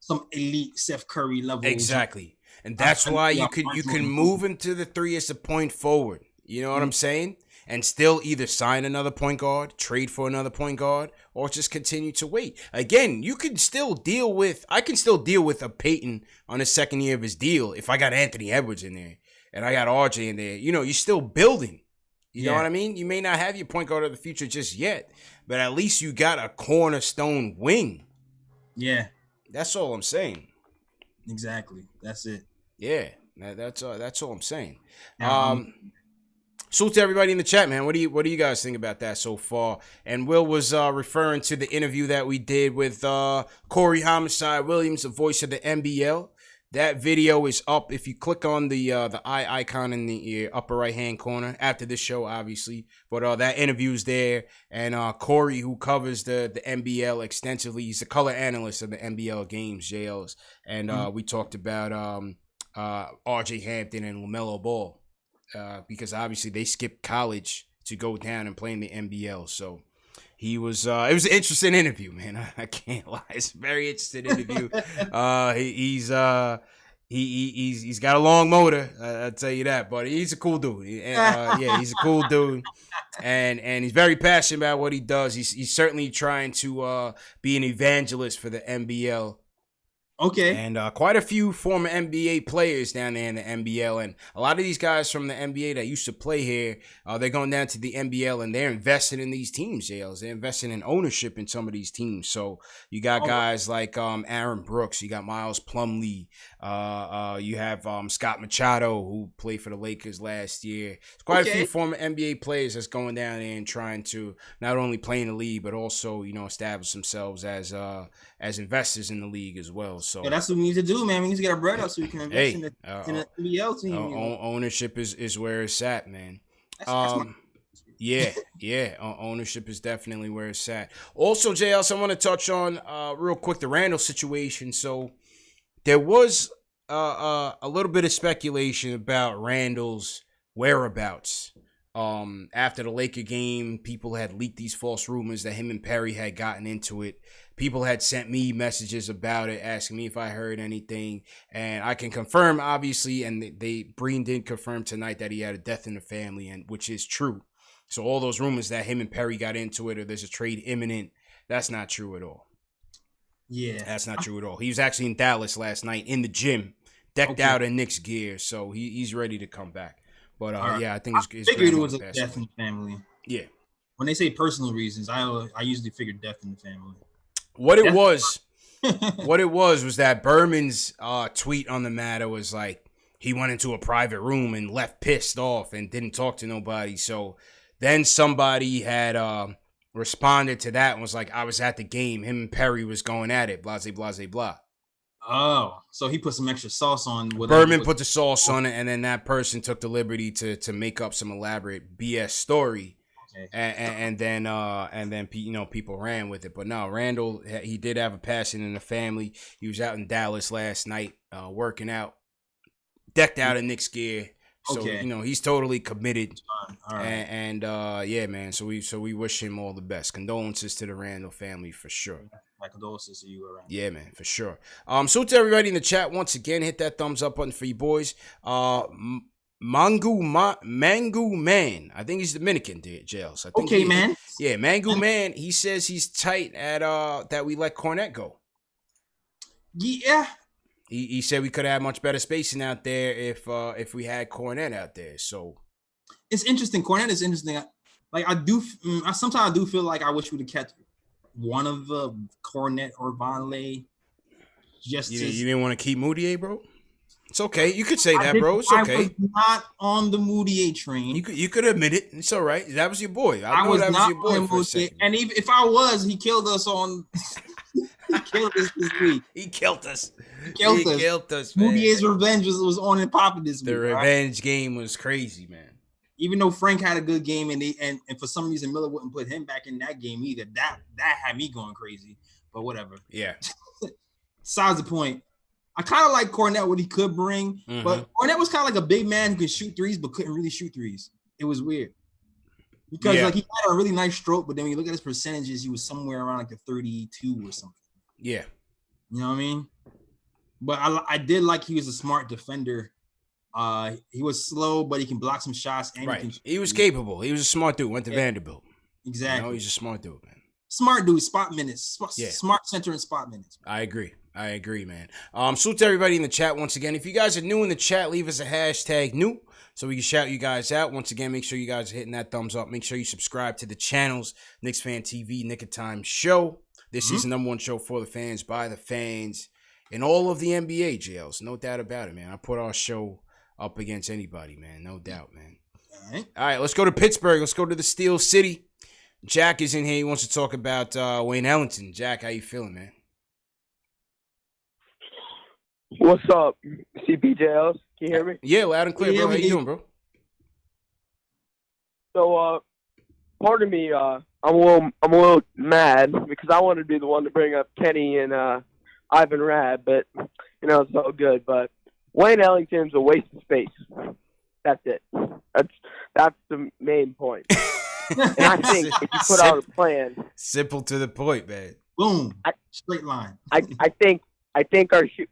some elite Steph Curry level. Exactly. And that's why you can move him to the 3 as a point forward. You know what I'm saying? and still either sign another point guard, trade for another point guard, or just continue to wait. Again, I can still deal with a Peyton on the second year of his deal if I got Anthony Edwards in there and I got RJ in there. You're still building. You know what I mean? You may not have your point guard of the future just yet, but at least you got a cornerstone wing. Yeah. That's all I'm saying. Exactly. That's it. Yeah. That's all I'm saying. So to everybody in the chat, man, what do you guys think about that so far? And Will was referring to the interview that we did with Corey Homicide Williams, the voice of the NBL. That video is up. If you click on the eye icon in the upper right hand corner after this show, obviously. But that interview's there, and Corey, who covers the NBL extensively, he's the color analyst of the NBL games, JLs, and we talked about RJ Hampton and LaMelo Ball because obviously they skipped college to go down and play in the NBL. So he was it was an interesting interview, man. I can't lie. It's a very interesting interview. He's got a long motor, I'll tell you that, but he's a cool dude. He's a cool dude. And he's very passionate about what he does. He's certainly trying to be an evangelist for the NBL. Okay. And quite a few former NBA players down there in the NBL. And a lot of these guys from the NBA that used to play here, they're going down to the NBL and they're investing in these teams, JLs. They're investing in ownership in some of these teams. So you got guys like Aaron Brooks. You got Miles Plumlee. You have Scott Machado, who played for the Lakers last year. There's quite a few former NBA players that's going down there and trying to not only play in the league, but also, establish themselves as investors in the league as well. So that's what we need to do, man. We need to get our bread up so we can invest in the NBL team. Ownership is where it's at, man. Ownership is definitely where it's at. Also, JL, I want to touch on real quick the Randall situation. So there was a little bit of speculation about Randall's whereabouts. After the Laker game, people had leaked these false rumors that him and Perry had gotten into it. People had sent me messages about it, asking me if I heard anything, and I can confirm, obviously, and Breen did confirm tonight that he had a death in the family, and which is true. So all those rumors that him and Perry got into it or there's a trade imminent, that's not true at all. Yeah, that's not true at all. He was actually in Dallas last night in the gym, decked out in Knicks gear, so he's ready to come back. But I think it's figured it was a death in the family. Yeah. When they say personal reasons, I usually figure death in the family. What it was that Berman's tweet on the matter was like he went into a private room and left pissed off and didn't talk to nobody. So then somebody had responded to that and was like, I was at the game. Him and Perry was going at it. Blah, blah, blah, blah. Oh, so he put some extra sauce on. Berman put the sauce on it, and then that person took the liberty to make up some elaborate BS story. And then people ran with it. But no, Randall, he did have a passion in the family. He was out in Dallas last night working out, decked out in Knicks gear. So he's totally committed. All right. And man. So we wish him all the best. Condolences to the Randall family for sure. My condolences to you, around. Yeah, man, for sure. So to everybody in the chat, once again, hit that thumbs up button for you boys. Mangu Man. I think he's Dominican, Jails. I think man. Yeah, Mangu Man. He says he's tight at that we let Cornette go. Yeah. He said we could have much better spacing out there if we had Cornette out there. So it's interesting. Cornette is interesting. Sometimes I do feel like I wish we'd have kept one of the Cornette or Vonleh. You didn't want to keep Moutier, bro? It's okay. You could say that, bro. It's okay. I was not on the Moutier train. You could admit it. It's all right. That was your boy. I was not on Moutier. And even if I was, he killed us on. He killed us this week. He killed us. He killed us. Moutier's revenge was on and popping this week. The revenge game was crazy, man. Even though Frank had a good game and for some reason Miller wouldn't put him back in that game either. That had me going crazy. But whatever. Yeah. Besides the point. I kind of like Cornette, what he could bring, but Cornette was kind of like a big man who could shoot threes but couldn't really shoot threes. It was weird. Because he had a really nice stroke, but then when you look at his percentages, he was somewhere around like the 32 or something. Yeah. You know what I mean? But I did like he was a smart defender. He was slow, but he can block some shots. And he was capable. He was a smart dude. Went to Vanderbilt. Exactly. He's a smart dude, man. Smart dude, spot minutes. Smart center and spot minutes. I agree, man. Salute to everybody in the chat once again. If you guys are new in the chat, leave us a hashtag new so we can shout you guys out. Once again, make sure you guys are hitting that thumbs up. Make sure you subscribe to the channels, Knicks Fan TV, Nick of Time Show. This is the number one show for the fans, by the fans, in all of the NBA, JLs. No doubt about it, man. I put our show up against anybody, man. No doubt, man. All right, let's go to Pittsburgh. Let's go to the Steel City. Jack is in here. He wants to talk about Wayne Ellington. Jack, how you feeling, man? What's up, CPJLs? Can you hear me? Yeah, loud and clear, bro. How you doing, bro? So, pardon me. I'm a little mad because I want to be the one to bring up Kenny and Ivan Rabb, but it's all good. But Wayne Ellington's a waste of space. That's it. That's the main point. And I think if you put out a plan, simple to the point, man. Boom, straight line. I think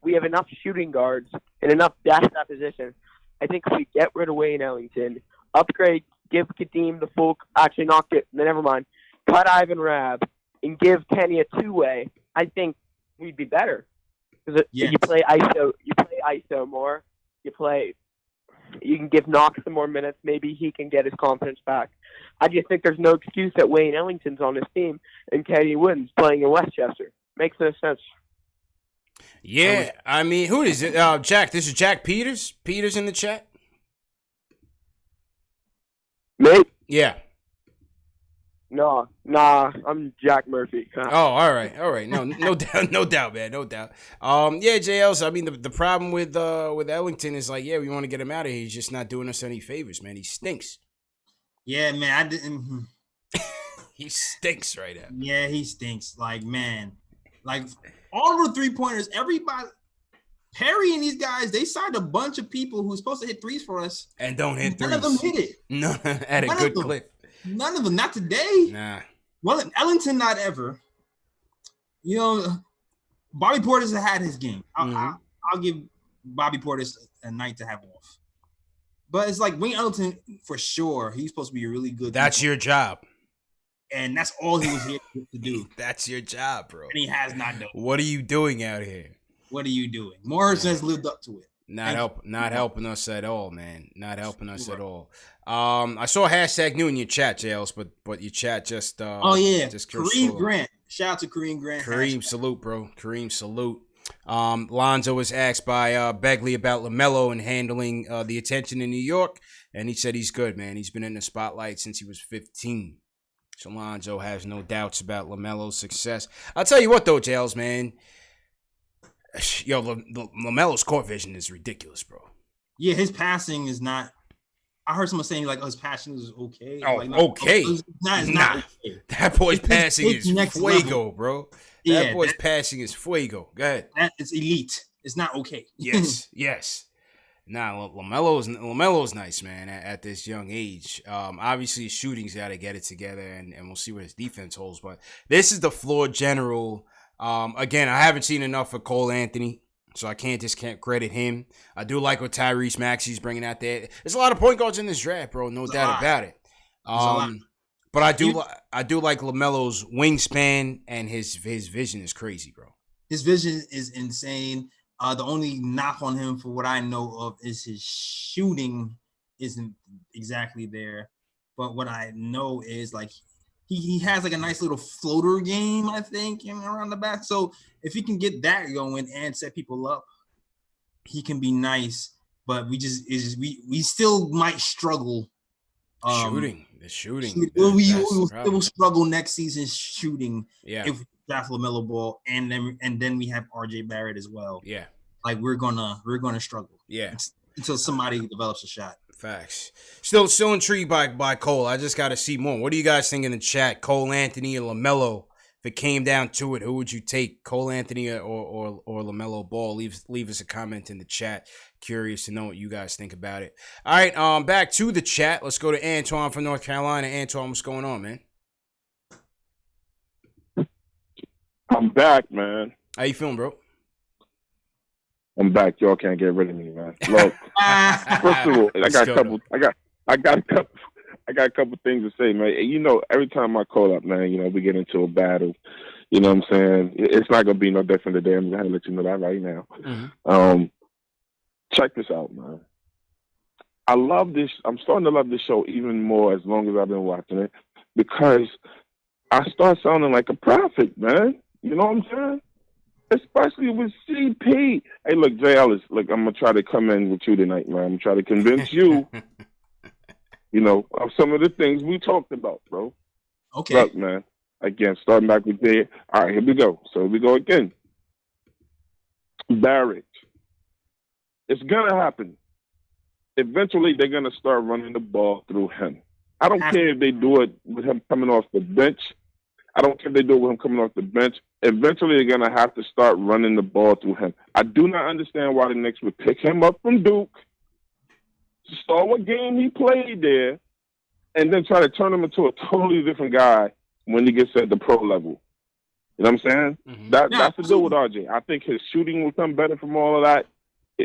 we have enough shooting guards and enough depth at that position. I think if we get rid of Wayne Ellington, upgrade, give Kadeem the full, actually not get, never mind, cut Ivan Rabb and give Kenny a two-way, I think we'd be better. Because you play ISO more. You can give Knox some more minutes. Maybe he can get his confidence back. I just think there's no excuse that Wayne Ellington's on his team and Kenny Wooden's playing in Westchester. Makes no sense. Yeah, I mean, who is it? Jack. This is Jack Peters. Peters in the chat. Me? Yeah. Nah, I'm Jack Murphy. Oh, all right. No doubt, man, no doubt. Yeah, JLs. I mean, the problem with Ellington is like, yeah, we want to get him out of here. He's just not doing us any favors, man. He stinks. Yeah, man, I didn't. He stinks right now. Yeah, he stinks. Like, man, like all the 3-pointers, everybody. Perry and these guys, they signed a bunch of people who's supposed to hit threes for us. And don't hit threes. None of them hit it. No, at a good clip. None of them. Not today. Nah. Well, Ellington, not ever. Bobby Portis had his game. I'll give Bobby Portis a night to have off. But it's like Wayne Ellington, for sure, he's supposed to be a really good. That's your job. And that's all he was here to do. That's your job, bro. And he has not done it. What are you doing out here? What are you doing? Morrison has lived up to it. Not helping us at all, man. Not helping us at all. I saw hashtag new in your chat, Jails, but your chat just just Kareem Grant. Shout out to Kareem Grant. Kareem, salute, bro. Kareem, salute. Lonzo was asked by Begley about LaMelo and handling the attention in New York, and he said he's good, man. He's been in the spotlight since he was 15. So Lonzo has no doubts about LaMelo's success. I'll tell you what, though, Jails, man. Yo, LaMelo's court vision is ridiculous, bro. Yeah, his passing is not. I heard someone saying like, his passing is okay. Oh, like, okay. It's not okay. That boy's passing is fuego, level. Bro. That boy's passing is fuego. Go ahead. That is elite. It's not okay. Yes. Nah, LaMelo's nice, man, at this young age. Obviously, his shooting's got to get it together, and we'll see where his defense holds. But this is the floor general. Again, I haven't seen enough of Cole Anthony, so I can't credit him. I do like what Tyrese Maxey's bringing out there. There's a lot of point guards in this draft, bro. No doubt about it. But I do like LaMelo's wingspan, and his vision is crazy, bro. His vision is insane. The only knock on him, for what I know of, is his shooting isn't exactly there. But what I know is like he has like a nice little floater game, I think, around the back. So if he can get that going and set people up, he can be nice. But we still might struggle. The shooting. We will struggle next season shooting. Yeah. If we draft LaMelo Ball and then we have RJ Barrett as well. Yeah. Like we're gonna struggle. Yeah. Until somebody develops a shot. Facts. Still intrigued by Cole. I just got to see more. What do you guys think in the chat? Cole Anthony or LaMelo? If it came down to it, who would you take? Cole Anthony or LaMelo Ball? Leave us a comment in the chat. Curious to know what you guys think about it. All right, back to the chat. Let's go to Antoine from North Carolina. Antoine, what's going on, man? I'm back, man. How you feeling, bro? I'm back. Y'all can't get rid of me, man. Look, first of all, I got a couple things to say, man. You know, every time I call up, man, you know, we get into a battle. You know what I'm saying? It's not gonna be no different today. I'm gonna let you know that right now. Mm-hmm. Check this out, man. I love this. I'm starting to love this show even more as long as I've been watching it because I start sounding like a prophet, man. You know what I'm saying? Especially with CP. Hey, look, Jay Ellis, look, I'm going to try to come in with you tonight, man. I'm going to try to convince you, you know, of some of the things we talked about, bro. Okay. Look, man, again, starting back with there. All right, here we go. So here we go again. Barrett. It's going to happen. Eventually, they're going to start running the ball through him. I don't care if they do it with him coming off the bench. I don't care if they do it with him coming off the bench. Eventually, they're going to have to start running the ball through him. I do not understand why the Knicks would pick him up from Duke, saw what game he played there, and then try to turn him into a totally different guy when he gets at the pro level. You know what I'm saying? Mm-hmm. That's the deal with RJ. I think his shooting will come better from all of that.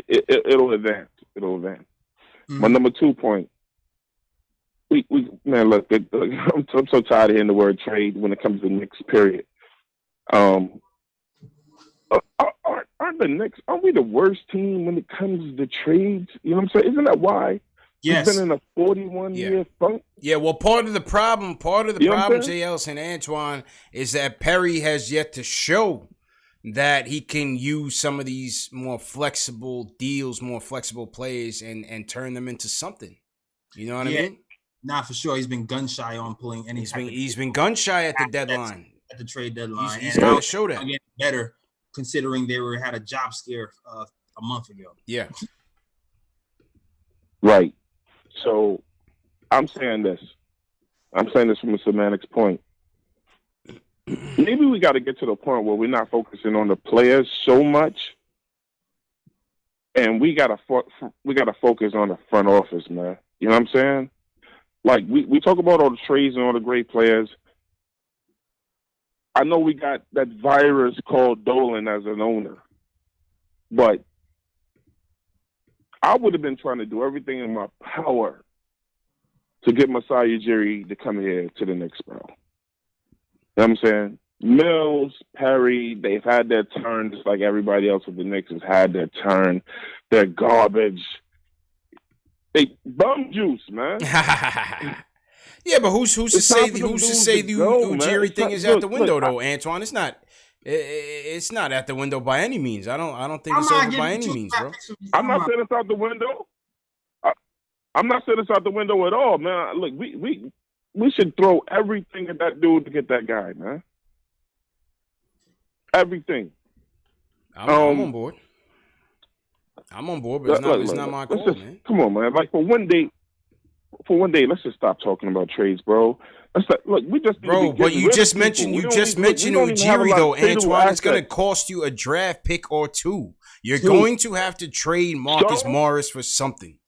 It'll advance. It'll advance. Mm-hmm. My number 2 point. We man, look, I'm so tired of hearing the word trade when it comes to the Knicks, period. Aren't the Knicks, aren't we the worst team when it comes to trades? You know what I'm saying? Isn't that why? Yes. We've been in a 41-year funk. Yeah, well, part of the problem, J. Ellis and Antoine, is that Perry has yet to show that he can use some of these more flexible deals, more flexible plays, and turn them into something. You know what I mean? Nah, for sure. He's been gun shy on pulling any. He's been gun shy at the deadline. At the trade deadline, he's got to show that. Getting better, considering they had a job scare a month ago. Yeah. Right. So, I'm saying this from a semantics point. Maybe we got to get to the point where we're not focusing on the players so much, and we got to focus on the front office, man. You know what I'm saying? Like, we talk about all the trades and all the great players. I know we got that virus called Dolan as an owner, but I would have been trying to do everything in my power to get Masai Ujiri to come here to the Knicks, bro. You know what I'm saying? Mills, Perry, they've had their turn just like everybody else with the Knicks has had their turn. They're garbage. They bum juice, man. Yeah, but who's to say the Ujiri thing is out the window though, Antoine? It's not. It's not at the window by any means. I don't think it's over by any means, bro. I'm not saying it's out the window. I'm not saying it's out the window at all, man. Look, we should throw everything at that dude to get that guy, man. Everything. I'm on board. I'm on board, but it's not my call, man. Come on, man. Like for one day, let's just stop talking about trades, bro. Look, we just but you just mentioned Ujiri though, Antoine. It's gonna cost you a draft pick or two. You're going to have to trade Marcus Morris for something.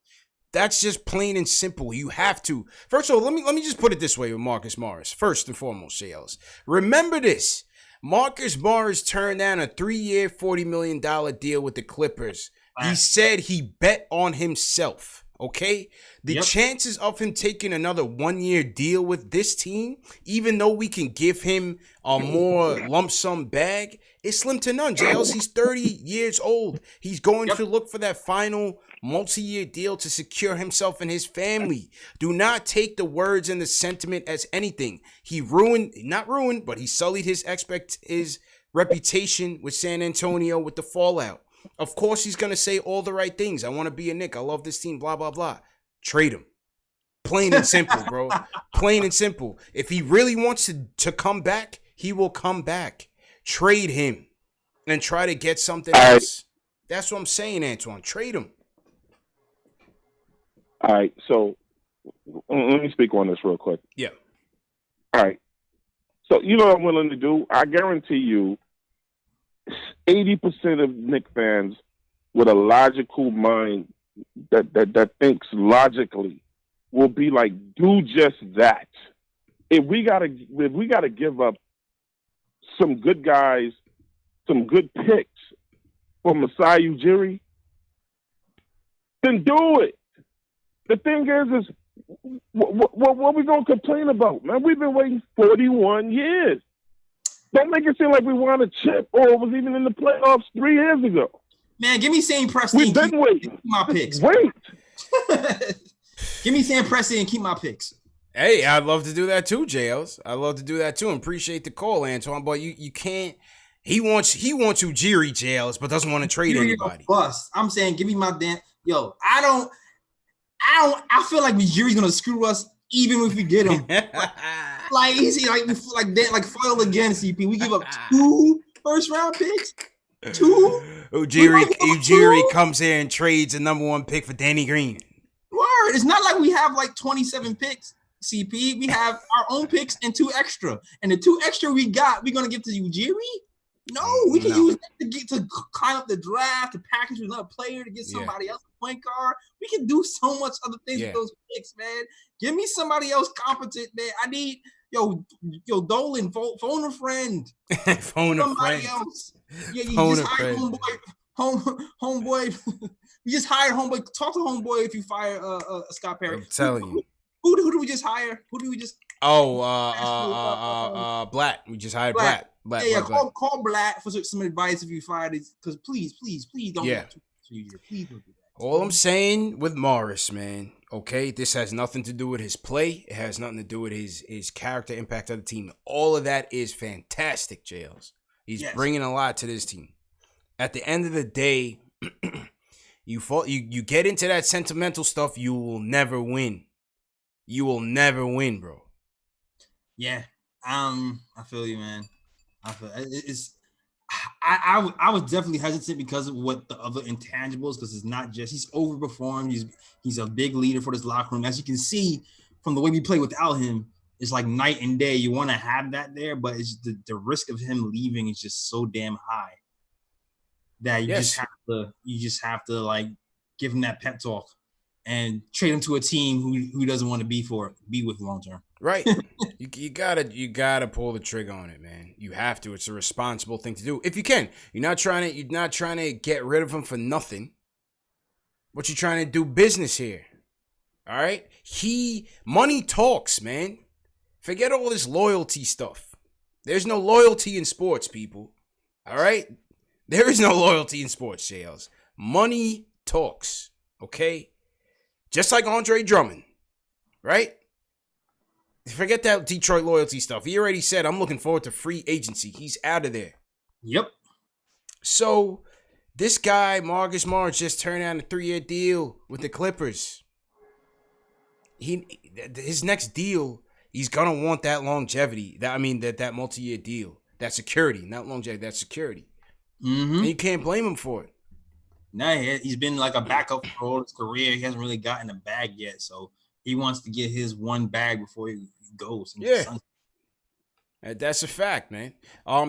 That's just plain and simple. You have to. First of all, let me just put it this way with Marcus Morris. First and foremost, Jay Ellis. Remember this. Marcus Morris turned down a 3-year, $40 million deal with the Clippers. He said he bet on himself. Okay? The chances of him taking another 1-year deal with this team, even though we can give him a more lump sum bag, is slim to none. JL's, he's 30 years old. He's going to look for that final multi-year deal to secure himself and his family. Do not take the words and the sentiment as anything. He but he sullied his reputation with San Antonio with the fallout. Of course, he's going to say all the right things. I want to be a Knick. I love this team, blah, blah, blah. Trade him. Plain and simple, bro. Plain and simple. If he really wants to come back, he will come back. Trade him and try to get something else. That's what I'm saying, Antoine. Trade him. All right, so let me speak on this real quick. Yeah. All right. So you know what I'm willing to do? I guarantee you 80% of Knicks fans with a logical mind that thinks logically will be like, do just that. If we gotta give up some good guys, some good picks for Masai Ujiri, then do it. The thing is what we gonna complain about, man? We've been waiting 41 years. Don't make it seem like we won a chip or was even in the playoffs 3 years ago. Man, give me Sam Presti. We've been waiting. Keep my picks. Wait. Give me Sam Presti and keep my picks. Hey, I'd love to do that too, JLs. I'd love to do that too. And appreciate the call, Antoine. But you can't. He wants Ujiri, JLs, but doesn't want to trade anybody. Bust. I'm saying, give me my damn. Yo, I feel like Ujiri's gonna screw us even if we get him. like easy, like foil again, CP. We give up 2 first-round picks. 2. Ujiri comes here and trades a number 1 pick for Danny Green. Word. It's not like we have like 27 picks, CP. We have our own picks and 2 extra. And the 2 extra we got, we're gonna give to Ujiri? No, we can use that to climb up the draft, to package with another player, to get somebody else a point guard. We can do so much other things with those picks, man. Give me somebody else competent, man. I need Dolan, phone a friend. Phone a somebody friend. Else. Yeah, you phone just hired homeboy. You just hired homeboy. Talk to homeboy if you fire Scott Perry. I'm telling you. Who do we just hire? Who do we just? Black. We just hired Black. Black. Call Black for some advice if you fire this. Because please don't. Yeah. Please don't do that. All I'm saying with Morris, man. Okay, this has nothing to do with his play. It has nothing to do with his character impact on the team. All of that is fantastic, JLs. He's bringing a lot to this team. At the end of the day, you get into that sentimental stuff, you will never win. You will never win, bro. Yeah, I feel you, man. I was definitely hesitant because of what the other intangibles, because it's not just he's overperformed. He's a big leader for this locker room. As you can see from the way we play without him, it's like night and day. You want to have that there, but it's the risk of him leaving is just so damn high that you just have to like give him that pep talk and trade him to a team who doesn't want to be with long term. Right. you gotta pull the trigger on it, man. You have to. It's a responsible thing to do. If you can. You're not trying to get rid of him for nothing. But you're trying to do business here. All right? Money talks, man. Forget all this loyalty stuff. There's no loyalty in sports, people. All right? There is no loyalty in sports, JLs. Money talks. Okay? Just like Andre Drummond. Right? Forget that Detroit loyalty stuff. He already said, I'm looking forward to free agency. He's out of there. Yep. So, this guy, Marcus Morris, just turned down a 3-year deal with the Clippers. His next deal, he's going to want that longevity. That multi-year deal. That security. Not longevity, that security. Mm-hmm. And you can't blame him for it. No, he's been like a backup for all his career. He hasn't really gotten a bag yet, so he wants to get his one bag before he goes. Yeah. That's a fact, man.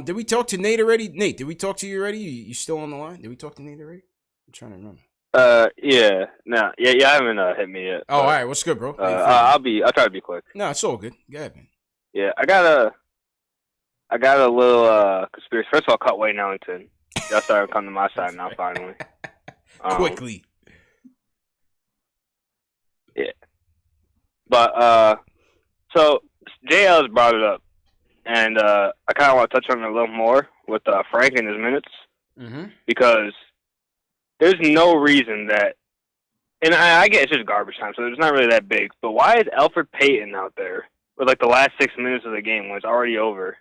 Did we talk to Nate already? Nate, did we talk to you already? You still on the line? Did we talk to Nate already? I'm trying to remember. Yeah. No. Yeah, I haven't hit me yet. Oh, all right. What's good, bro? I'll try to be quick. No, it's all good. Go ahead, man. Yeah, I got a little conspiracy. First of all, cut Wayne Ellington. Y'all started coming to my side now, finally. Quickly. Yeah. But so JL has brought it up, and I kind of want to touch on it a little more with Frank and his minutes, because there's no reason that, and I get it's just garbage time, so it's not really that big. But why is Elfrid Payton out there with like the last 6 minutes of the game when it's already over?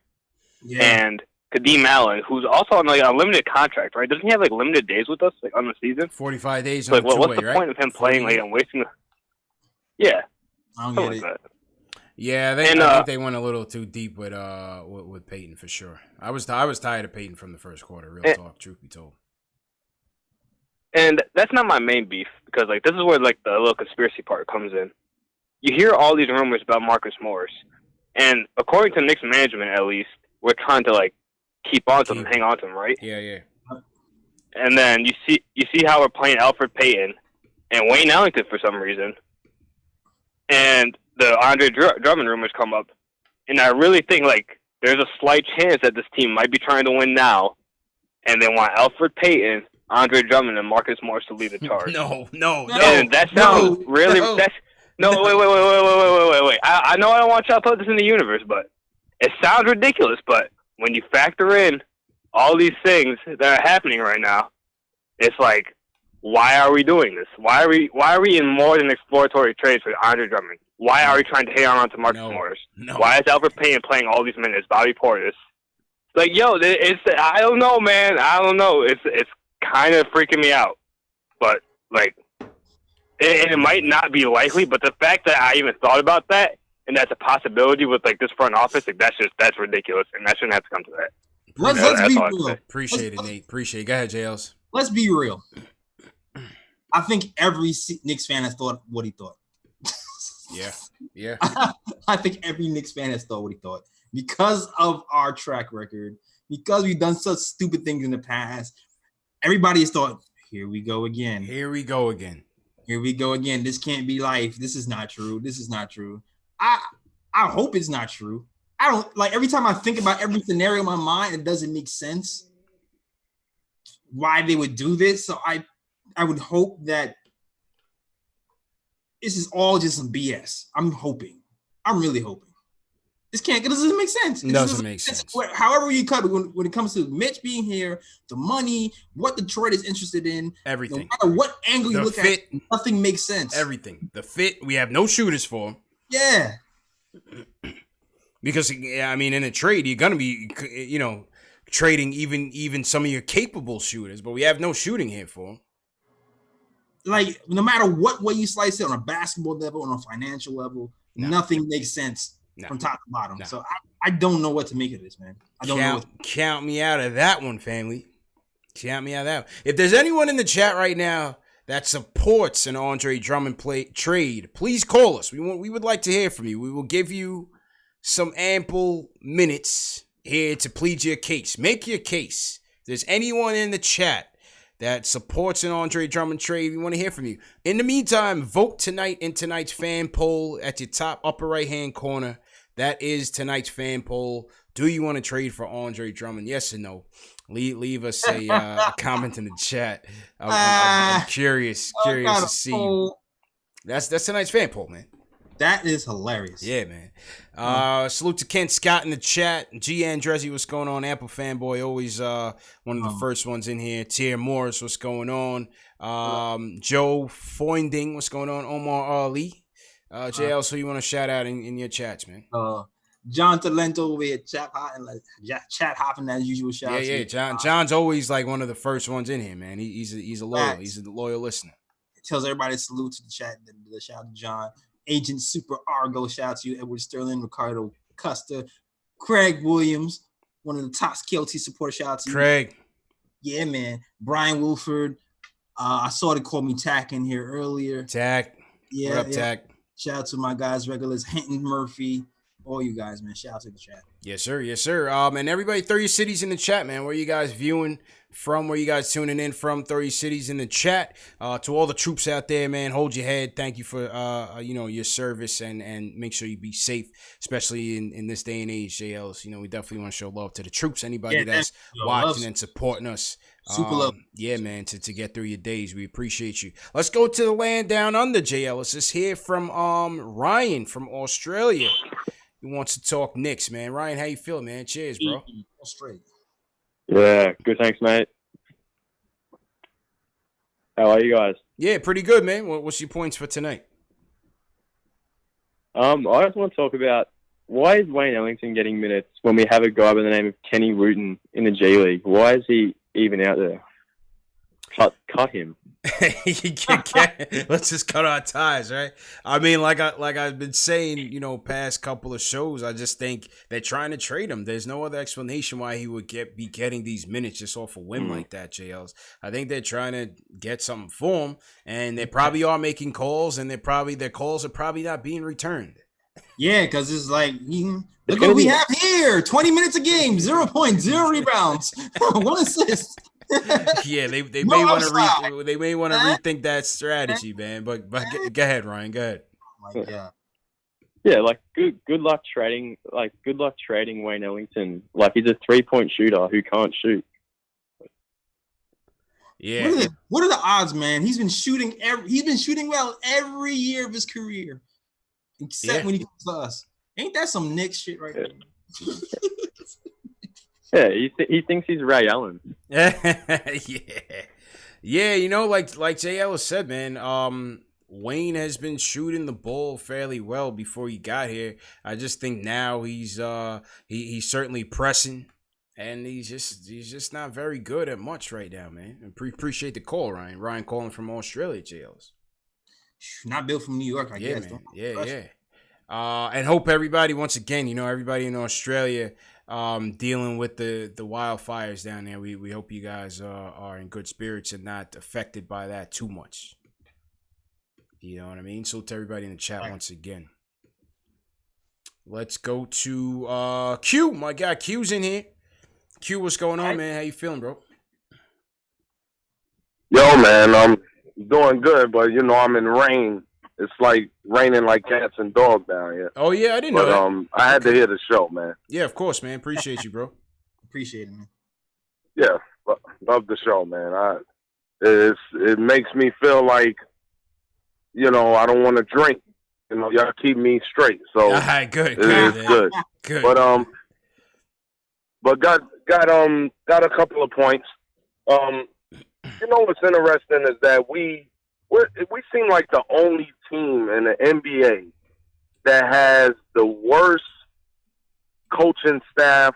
Yeah. And Kadeem Allen, who's also on like a limited contract, right? Doesn't he have like limited days with us, like on the season? 45 days. Like, on what's the right? point of him playing like and wasting? Yeah, I don't get it. Like yeah, I think they went a little too deep with Peyton for sure. I was tired of Peyton from the first quarter. Real talk, truth be told. And that's not my main beef, because like this is where like the little conspiracy part comes in. You hear all these rumors about Marcus Morris, and according to Knicks management, at least, we're trying to like keep on to him, hang on to him, right? Yeah. And then you see how we're playing Elfrid Payton and Wayne Ellington for some reason, and the Andre Drummond rumors come up, and I really think like there's a slight chance that this team might be trying to win now, and they want Elfrid Payton Andre Drummond and Marcus Morris to lead the charge. No. And that sounds really. No. That's no. Wait. I know I don't want y'all to put this in the universe, but it sounds ridiculous. But when you factor in all these things that are happening right now, it's like, why are we doing this? Why are we in more than exploratory trades for Andre Drummond? Why are we trying to hang on to Marcus Morris? No. Why is Albert Payne playing all these minutes? Bobby Portis. Like, yo, it's I don't know, man. I don't know. It's kind of freaking me out. But like, it might not be likely. But the fact that I even thought about that and that's a possibility with like this front office, like that's ridiculous, and that shouldn't have to come to that. Let's be real. Appreciate it, Nate. Appreciate it. Go ahead, JLs. Let's be real. I think every Knicks fan has thought what he thought. Yeah. I think every Knicks fan has thought what he thought because of our track record, because we've done such stupid things in the past. Everybody has thought, here we go again. This can't be life. This is not true. I hope it's not true. I don't like every time I think about every scenario in my mind, it doesn't make sense why they would do this. So I would hope that this is all just some BS. I'm really hoping. This doesn't make sense. It doesn't make sense. However you cut it, when it comes to Mitch being here, the money, what Detroit is interested in, everything. No matter what angle you look fit, at, nothing makes sense. Everything. The fit, we have no shooters for him. Yeah. Because, I mean, in a trade, you're going to be, trading even some of your capable shooters, but we have no shooting here for him. Like, no matter what way you slice it, on a basketball level, on a financial level, nothing makes sense from top to bottom. So I don't know what to make of this, man. I don't know. Count me out of that one, family. Count me out of that one. If there's anyone in the chat right now that supports an Andre Drummond trade, please call us. We would like to hear from you. We will give you some ample minutes here to plead your case. Make your case. If there's anyone in the chat that supports an Andre Drummond trade, we want to hear from you. In the meantime, vote tonight in tonight's fan poll at your top upper right-hand corner. That is tonight's fan poll. Do you want to trade for Andre Drummond? Yes or no? Leave us a comment in the chat. I'm curious to see. That's tonight's fan poll, man. That is hilarious. Yeah, man. Salute to Ken Scott in the chat. G. Andrezzi, what's going on? Apple fanboy, always one of the first ones in here. Tier Morris, what's going on? Joe Foinding, what's going on? Omar Ali. JL, so you want to shout out in your chats, man? John Talento over here, chat hopping as usual. Shout out to John's always like one of the first ones in here, man. He's a loyal listener. It tells everybody salute to the chat. The shout out to John. Agent Super Argo, shout out to you. Edward Sterling, Ricardo Custer, Craig Williams, one of the top KLT supporters. Shout out to you. Craig. Yeah, man. Brian Wilford. I saw they called me Tack in here earlier. Tack. Yeah. What up, Tack? Shout out to my guys, regulars, Hinton Murphy. All you guys, man. Shout out to the chat. Yes, sir. And everybody, throw your cities in the chat, man. Where you guys viewing from? Where you guys tuning in from? Throw your cities in the chat. To all the troops out there, man, hold your head. Thank you for your service and make sure you be safe, especially in this day and age, JLs. We definitely want to show love to the troops. Anybody that's watching and supporting us. Super love. Yeah, man, to get through your days. We appreciate you. Let's go to the land down under, JL. Let's just hear from Ryan from Australia. He wants to talk Knicks, man. Ryan, how you feeling, man? Cheers, bro. Straight. Yeah, good. Thanks, mate. How are you guys? Yeah, pretty good, man. What's your points for tonight? I just want to talk about why is Wayne Ellington getting minutes when we have a guy by the name of Kenny Wooten in the G League? Why is he even out there? Cut him. Let's just cut our ties, right? I mean, like I've been saying, past couple of shows, I just think they're trying to trade him. There's no other explanation why he would be getting these minutes just off a whim like that, JLs. I think they're trying to get something for him, and they probably are making calls, and their calls are probably not being returned. Yeah, because it's like, look what we have here: 20 minutes a game, 0 points, 0 rebounds, 1 assist. Yeah, they may want to rethink that strategy, man. But go ahead, Ryan. Go ahead. Oh my God. Yeah, like good luck trading. Like good luck trading Wayne Ellington. Like he's a 3-point shooter who can't shoot. Yeah. What are the odds, man? He's been shooting well every year of his career, except when he comes to us. Ain't that some Knicks shit right there? Yeah, he thinks he's Ray Allen. Yeah. You know, like Jay Ellis said, man. Wayne has been shooting the ball fairly well before he got here. I just think now he's certainly pressing, and he's just not very good at much right now, man. Appreciate the call, Ryan. Ryan calling from Australia, Jay Ellis. Not built from New York, I guess. Man. Yeah. And hope everybody, once again, everybody in Australia dealing with the wildfires down there. We hope you guys are in good spirits and not affected by that too much. You know what I mean? So to everybody in the chat once again. Let's go to Q. My guy Q's in here. Q, what's going on, man? How you feeling, bro? Yo, man, I'm doing good, but I'm in rain. It's like raining like cats and dogs down here. Oh yeah, I didn't know that. I had to hear the show, man. Yeah, of course, man. Appreciate you, bro. Appreciate it, man. Yeah, love the show, man. It makes me feel like, I don't want to drink. Y'all keep me straight, so good. It's good. Good. But got a couple of points. What's interesting is that we seem like the only team in the NBA that has the worst coaching staff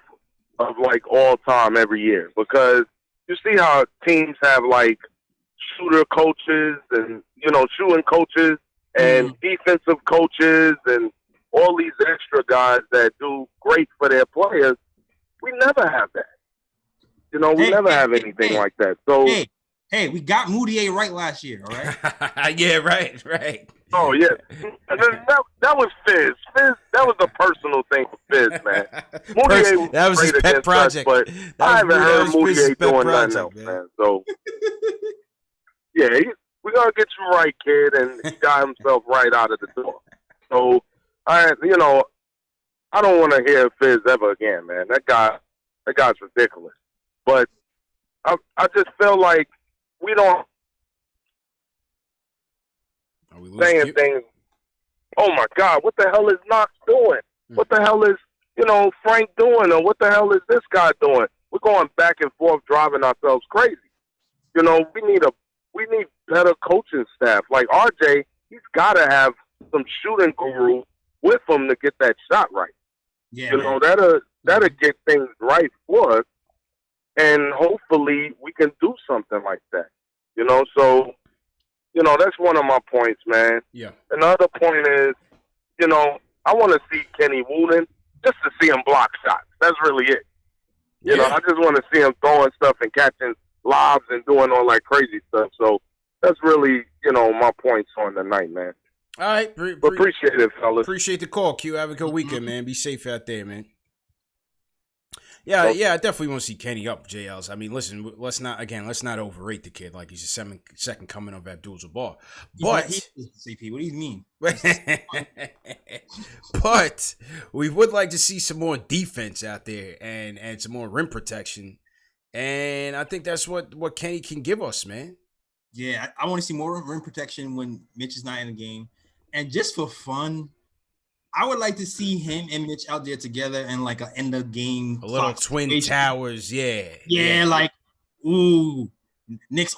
of like all time every year, because you see how teams have like shooter coaches and shooting coaches and defensive coaches and all these extra guys that do great for their players. We never have that. We never have anything like that. So hey, we got Moutier right last year, all right? Yeah, right. Oh yeah, and then that was Fizz. That was a personal thing for Fizz, man. Moutier that was his pet project, us, but I haven't heard Moutier doing nothing else, man. So yeah, we're gonna get you right, kid, and he got himself right out of the door. So I don't want to hear Fizz ever again, man. That guy's ridiculous. But I just feel like we don't saying things. Oh my God, what the hell is Knox doing? What the hell is Frank doing? Or what the hell is this guy doing? We're going back and forth, driving ourselves crazy. We need better coaching staff. Like RJ, he's got to have some shooting guru with him to get that shot right. Yeah, that'll get things right for us, and hopefully we can do something like that. So that's one of my points, man. Yeah. Another point is, I want to see Kenny Wooten just to see him block shots. That's really it. I just want to see him throwing stuff and catching lobs and doing all that crazy stuff. So that's really, my points on the night, man. All right. Appreciate it, fellas. Appreciate the call, Q. Have a good weekend, man. Be safe out there, man. Yeah, I definitely want to see Kenny up, JLs. I mean, listen, let's not overrate the kid like he's the second coming of Abdul-Jabbar. But CP, what do you mean? But we would like to see some more defense out there and some more rim protection. And I think that's what Kenny can give us, man. Yeah, I want to see more rim protection when Mitch is not in the game. And just for fun, I would like to see him and Mitch out there together in like an end of game. A little twin situation. Towers, yeah. Yeah, like, ooh,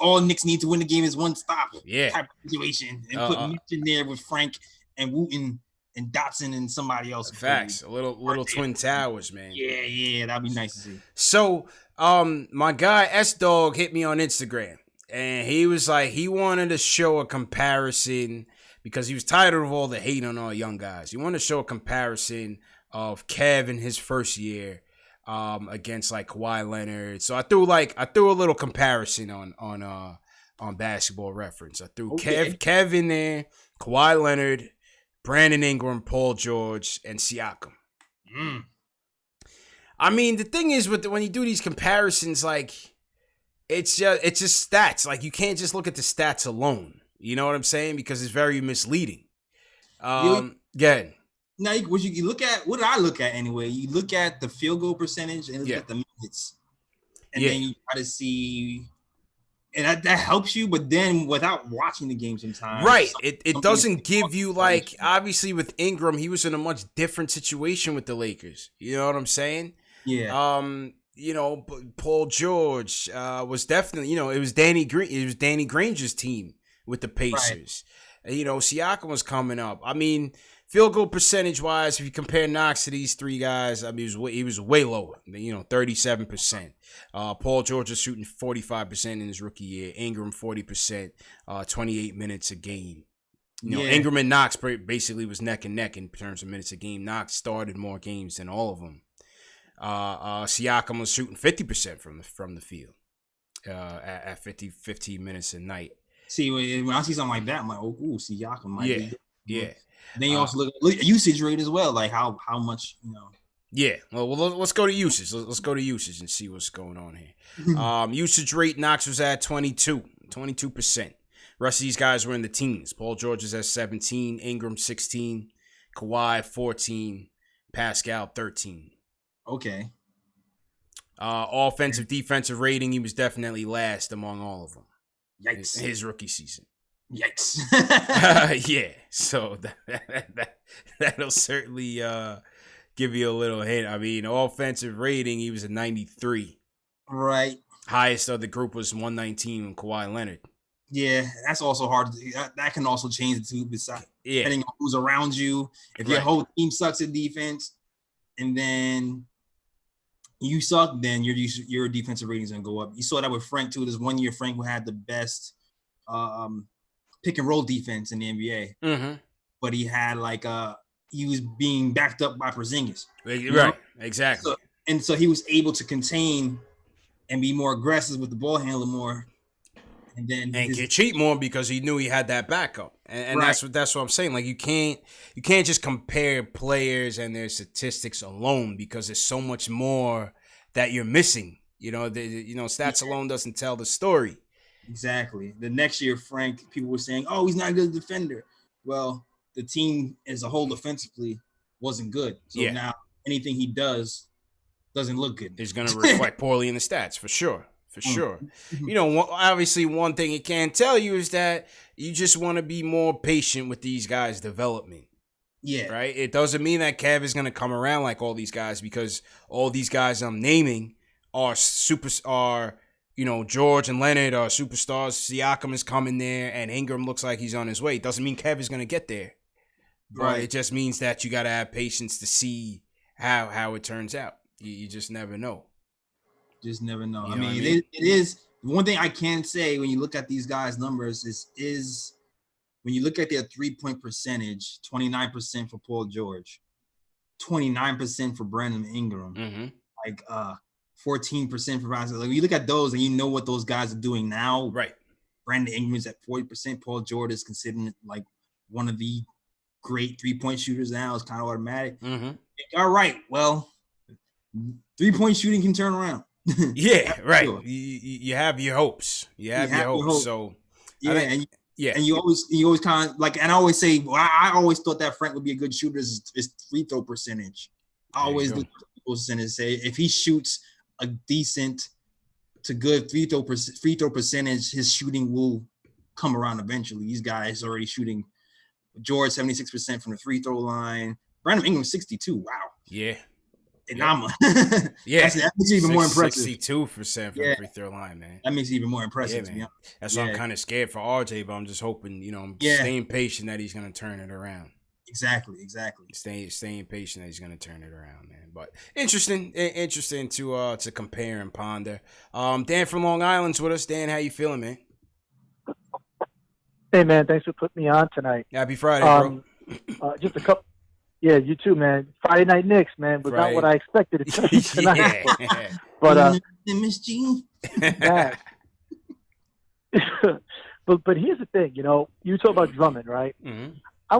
all Knicks need to win the game is one stop. Yeah. Type of situation. And put Mitch in there with Frank and Wooten and Dotson and somebody else. Facts. A little twin towers, man. Yeah, that'd be nice to see. So, my guy S-Dog hit me on Instagram. And he was like, he wanted to show a comparison because he was tired of all the hate on all young guys. He wanted to show a comparison of Kev in his first year against like Kawhi Leonard. So I threw a little comparison on Basketball Reference. I threw Kev in there, Kawhi Leonard, Brandon Ingram, Paul George, and Siakam. I mean, the thing is when you do these comparisons, like it's just stats. Like you can't just look at the stats alone. You know what I'm saying? Because it's very misleading. Yeah. Now, you look at what did I look at anyway? You look at the field goal percentage and look at the minutes, and then you try to see And that helps you, but then without watching the game sometimes. Right. It doesn't give you, like, obviously with Ingram, he was in a much different situation with the Lakers. You know what I'm saying? Yeah. You know, Paul George was definitely, you know, it was Danny Granger's team with the Pacers. Right. You know, Siakam was coming up. I mean, field goal percentage wise, if you compare Knox to these three guys, I mean, he was way lower. You know, 37%. Paul George was shooting 45% in his rookie year. Ingram 40%, 28 minutes a game. You know, Ingram and Knox basically was neck and neck in terms of minutes a game. Knox started more games than all of them. Siakam was shooting 50% from the field at 15 minutes a night. See, when I see something like that, I'm like, oh, Siakam might be good. Yeah. Then you also look at usage rate as well, like how much, you know. Yeah. Well, let's go to usage. Let's go to usage and see what's going on here. Usage rate, Knox was at 22%. Rest of these guys were in the teens. Paul George is at 17, Ingram 16, Kawhi 14, Pascal 13. Okay. Offensive defensive rating, he was definitely last among all of them. Yikes. His rookie season. Yikes. Yeah. So that'll certainly give you a little hint. I mean, offensive rating, he was a 93. Right. Highest of the group was 119 with Kawhi Leonard. Yeah, that's also hard. That can also change too, depending on who's around you. If your whole team sucks at defense, and then you suck, then your defensive rating is gonna go up. You saw that with Frank too. There's 1 year Frank who had the best pick and roll defense in the NBA, but he had he was being backed up by Porzingis. Right, exactly. So he was able to contain and be more aggressive with the ball handler more. And get cheat more because he knew he had that backup, and that's what I'm saying. Like you can't just compare players and their statistics alone because there's so much more that you're missing. You know, stats alone doesn't tell the story. Exactly. The next year, Frank, people were saying, "Oh, he's not a good defender." Well, the team as a whole defensively wasn't good, so now anything he does doesn't look good. It's going to reflect poorly in the stats for sure. For sure. You know, obviously one thing it can tell you is that you just want to be more patient with these guys' development. Yeah. Right? It doesn't mean that Kev is going to come around like all these guys because all these guys I'm naming are you know, George and Leonard are superstars. Siakam is coming there and Ingram looks like he's on his way. It doesn't mean Kev is going to get there. Right. But it just means that you got to have patience to see how it turns out. You just never know. Just never know. You I know mean, what I mean? it is one thing I can say when you look at these guys' numbers is when you look at their 3-point percentage, 29% for Paul George, 29% for Brandon Ingram, 14% for Randall. Like when you look at those and you know what those guys are doing now. Right. Brandon Ingram is at 40%. Paul George is considered like one of the great 3-point shooters now. It's kind of automatic. All right. Well, 3-point shooting can turn around. Yeah, right. You have your hopes. You have your hopes. So and you always kind of like, and I always say, well, I always thought that Frank would be a good shooter. Is free throw percentage. I always look at the percentage. Say if he shoots a decent to good free throw percentage, his shooting will come around eventually. These guys already shooting. George 76% from the free throw line. Brandon Ingram 62. Wow. Yeah. And that makes it even more impressive. 62% from the free throw line, man. That makes it even more impressive. Yeah, man. That's why I'm kind of scared for RJ, but I'm just hoping, I'm staying patient that he's going to turn it around. Exactly. Staying patient that he's going to turn it around, man. But interesting to compare and ponder. Dan from Long Island's with us. Dan, how you feeling, man? Hey, man, thanks for putting me on tonight. Happy Friday, bro. Just a couple. Yeah, you too, man. Friday Night Knicks, man, was not what I expected it to be tonight. But Miss G. but here's the thing, you talk about Drummond, right? Mm-hmm. I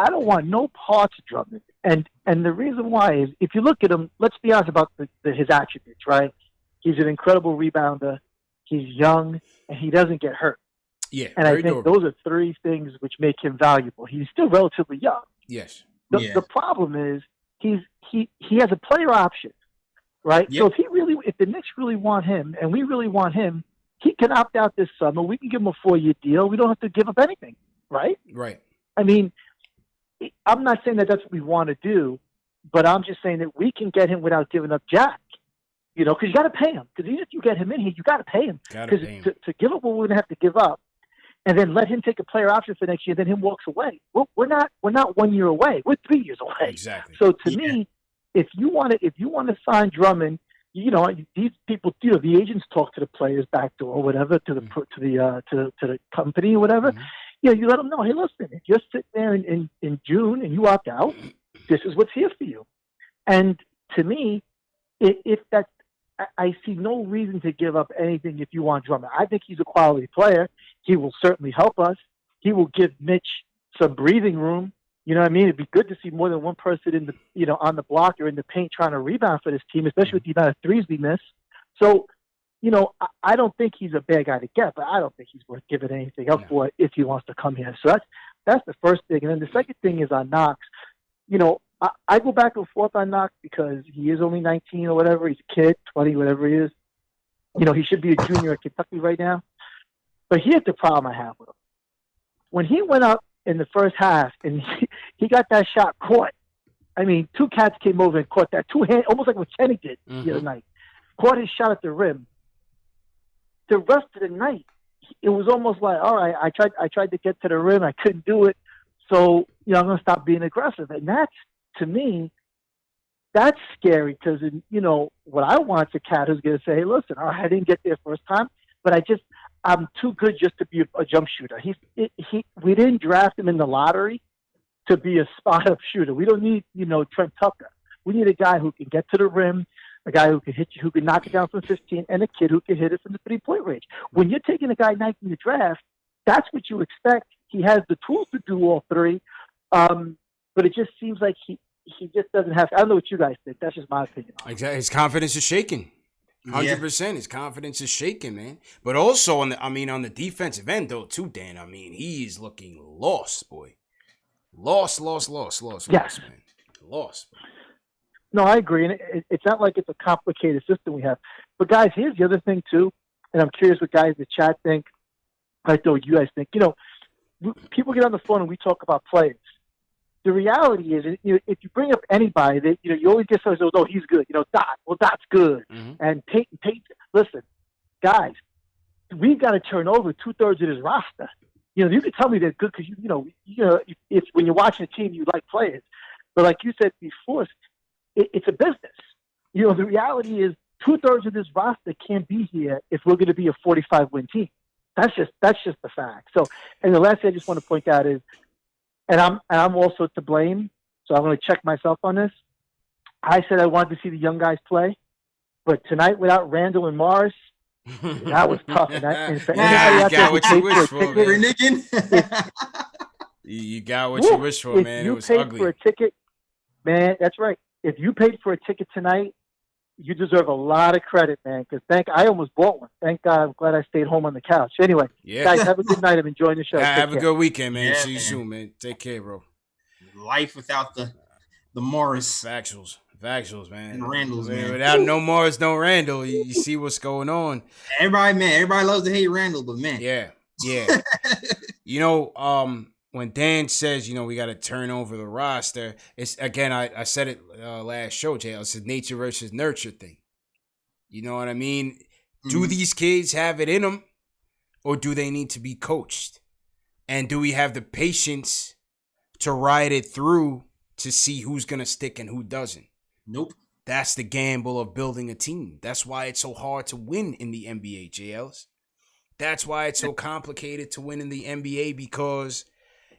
don't want no parts of Drummond, and the reason why is if you look at him, let's be honest about his attributes, right? He's an incredible rebounder. He's young, and he doesn't get hurt. Yeah, and I think those are three things which make him valuable. He's still relatively young. Yes. The problem is he has a player option, right? Yep. So if the Knicks really want him and we really want him, he can opt out this summer. We can give him a 4-year deal. We don't have to give up anything, right? Right. I mean, I'm not saying that that's what we want to do, but I'm just saying that we can get him without giving up Jack. You know, because you got to pay him. Because even if you get him in here, you got to pay him. Because to give up what we're going to have to give up, and then let him take a player option for next year, then him walks away. We're not 1 year away. We're 3 years away. Exactly. So to me, if you want to sign Drummond, you know, these people, you know, the agents talk to the players back door or whatever, to the company or whatever. Mm-hmm. You know, you let them know, hey, listen, if you're sitting there in June and you opt out, this is what's here for you. And to me, if that, I see no reason to give up anything if you want Drummond. I think he's a quality player. He will certainly help us. He will give Mitch some breathing room. You know what I mean? It'd be good to see more than one person in the, you know, on the block or in the paint trying to rebound for this team, especially with the amount of threes we miss. So, you know, I don't think he's a bad guy to get, but I don't think he's worth giving anything up for if he wants to come here. So that's the first thing. And then the second thing is on Knox. You know, I go back and forth on Knox because he is only 19 or whatever. He's a kid, 20, whatever he is. You know, he should be a junior at Kentucky right now. But here's the problem I have with him. When he went up in the first half and he got that shot caught, I mean, two cats came over and caught that two-hand, almost like what Kenny did the other night. Caught his shot at the rim. The rest of the night, it was almost like, all right, I tried to get to the rim. I couldn't do it. So, you know, I'm going to stop being aggressive. And that's, to me, that's scary because, you know, what I want is a cat who's going to say, hey, listen, all right, I didn't get there first time, but I'm too good just to be a jump shooter. We didn't draft him in the lottery to be a spot-up shooter. We don't need, you know, Trent Tucker. We need a guy who can get to the rim, a guy who can hit you, who can knock it down from 15, and a kid who can hit it from the 3-point range. When you're taking a guy 19 in the draft, that's what you expect. He has the tools to do all three, but it just seems like he just doesn't have. I don't know what you guys think. That's just my opinion. Exactly, his confidence is shaking. 100%. His confidence is shaking, man. But also on the defensive end though, too, Dan. I mean, he's looking lost, boy. Lost, Yes. Man. Lost. No, I agree, and it's not like it's a complicated system we have. But guys, here's the other thing too, and I'm curious what guys in the chat think. I know what you guys think. You know, people get on the phone and we talk about players. The reality is, you know, if you bring up anybody, that you know, you always get someone who says, "Oh, he's good." You know, Dot's good, and Peyton. Listen, guys, we've got to turn over 2/3 of his roster. You know, you can tell me they're good because you know, if when you're watching a team, you like players, but like you said before, it's a business. You know, the reality is 2/3 of this roster can't be here if we're going to be a 45-win team. That's just the fact. So, and the last thing I just want to point out is, and I'm also to blame, so I'm going to check myself on this. I said I wanted to see the young guys play, but tonight without Randall and Morris, that was tough. And for anybody out there who paid for a ticket, you got what you wish for, man. It was ugly. If you paid for a ticket, man, that's right. If you paid for a ticket tonight, you deserve a lot of credit, man, because I almost bought one. Thank God. I'm glad I stayed home on the couch. Anyway, guys, have a good night. I'm enjoying the show. Have a good weekend, man. See you soon, man. Take care, bro. Life without the Morris. Factuals, man. And Randall's, man. Without no Morris, no Randall. You see what's going on. Everybody loves to hate Randall, but man. Yeah. You know, when Dan says, you know, we got to turn over the roster, it's, again, I said it last show, Jay. It's a nature versus nurture thing. You know what I mean? Do these kids have it in them, or do they need to be coached? And do we have the patience to ride it through to see who's going to stick and who doesn't? Nope. That's the gamble of building a team. That's why it's so hard to win in the NBA, JLs. That's why it's so complicated to win in the NBA, because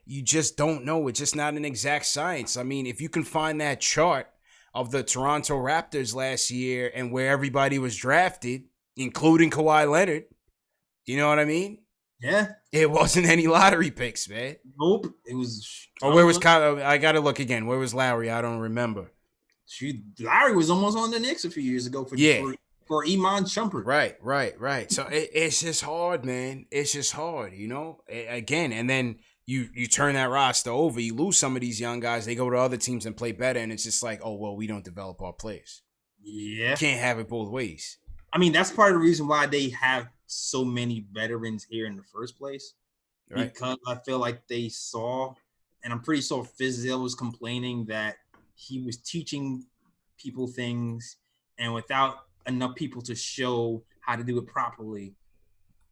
you just don't know. It's just not an exact science. I mean, if you can find that chart of the Toronto Raptors last year and where everybody was drafted, including Kawhi Leonard, you know what I mean? Yeah. It wasn't any lottery picks, man. Nope. It was. Or where was Kyle? I got to look again. Where was Lowry? I don't remember. Lowry was almost on the Knicks a few years ago for Iman Shumpert. Right. So it's just hard, man. It's just hard, you know? Again, and then you turn that roster over, you lose some of these young guys, they go to other teams and play better, and it's just like, oh, well, we don't develop our players. Yeah. You can't have it both ways. I mean, that's part of the reason why they have so many veterans here in the first place. Right. Because I feel like they saw, and I'm pretty sure Fizdale was complaining that he was teaching people things, and without enough people to show how to do it properly,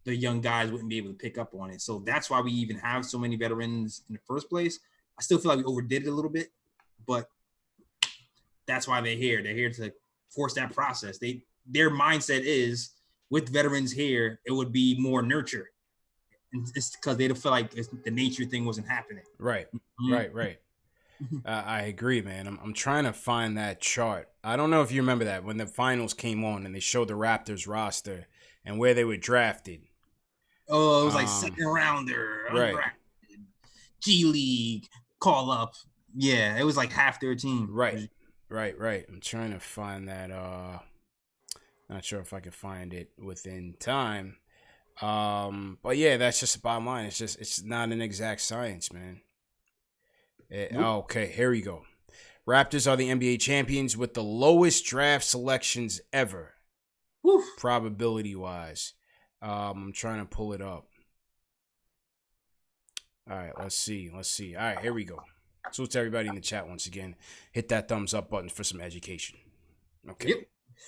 the young guys wouldn't be able to pick up on it. So that's why we even have so many veterans in the first place. I still feel like we overdid it a little bit, but that's why they're here. They're here to force that process. Their mindset is, with veterans here, it would be more nurture. And it's because they don't feel like the nature thing wasn't happening. Right, right. I agree, man. I'm trying to find that chart. I don't know if you remember that when the finals came on and they showed the Raptors roster and where they were drafted. Oh, it was like second rounder, right? G League call up. Yeah, it was like half their team. Right. I'm trying to find that. Not sure if I can find it within time. But yeah, that's just the bottom line. It's not an exact science, man. Okay, here we go. Raptors are the NBA champions with the lowest draft selections ever, probability wise. I'm trying to pull it up. All right, let's see. All right, here we go. So to everybody in the chat once again, hit that thumbs up button for some education. Okay. Yep.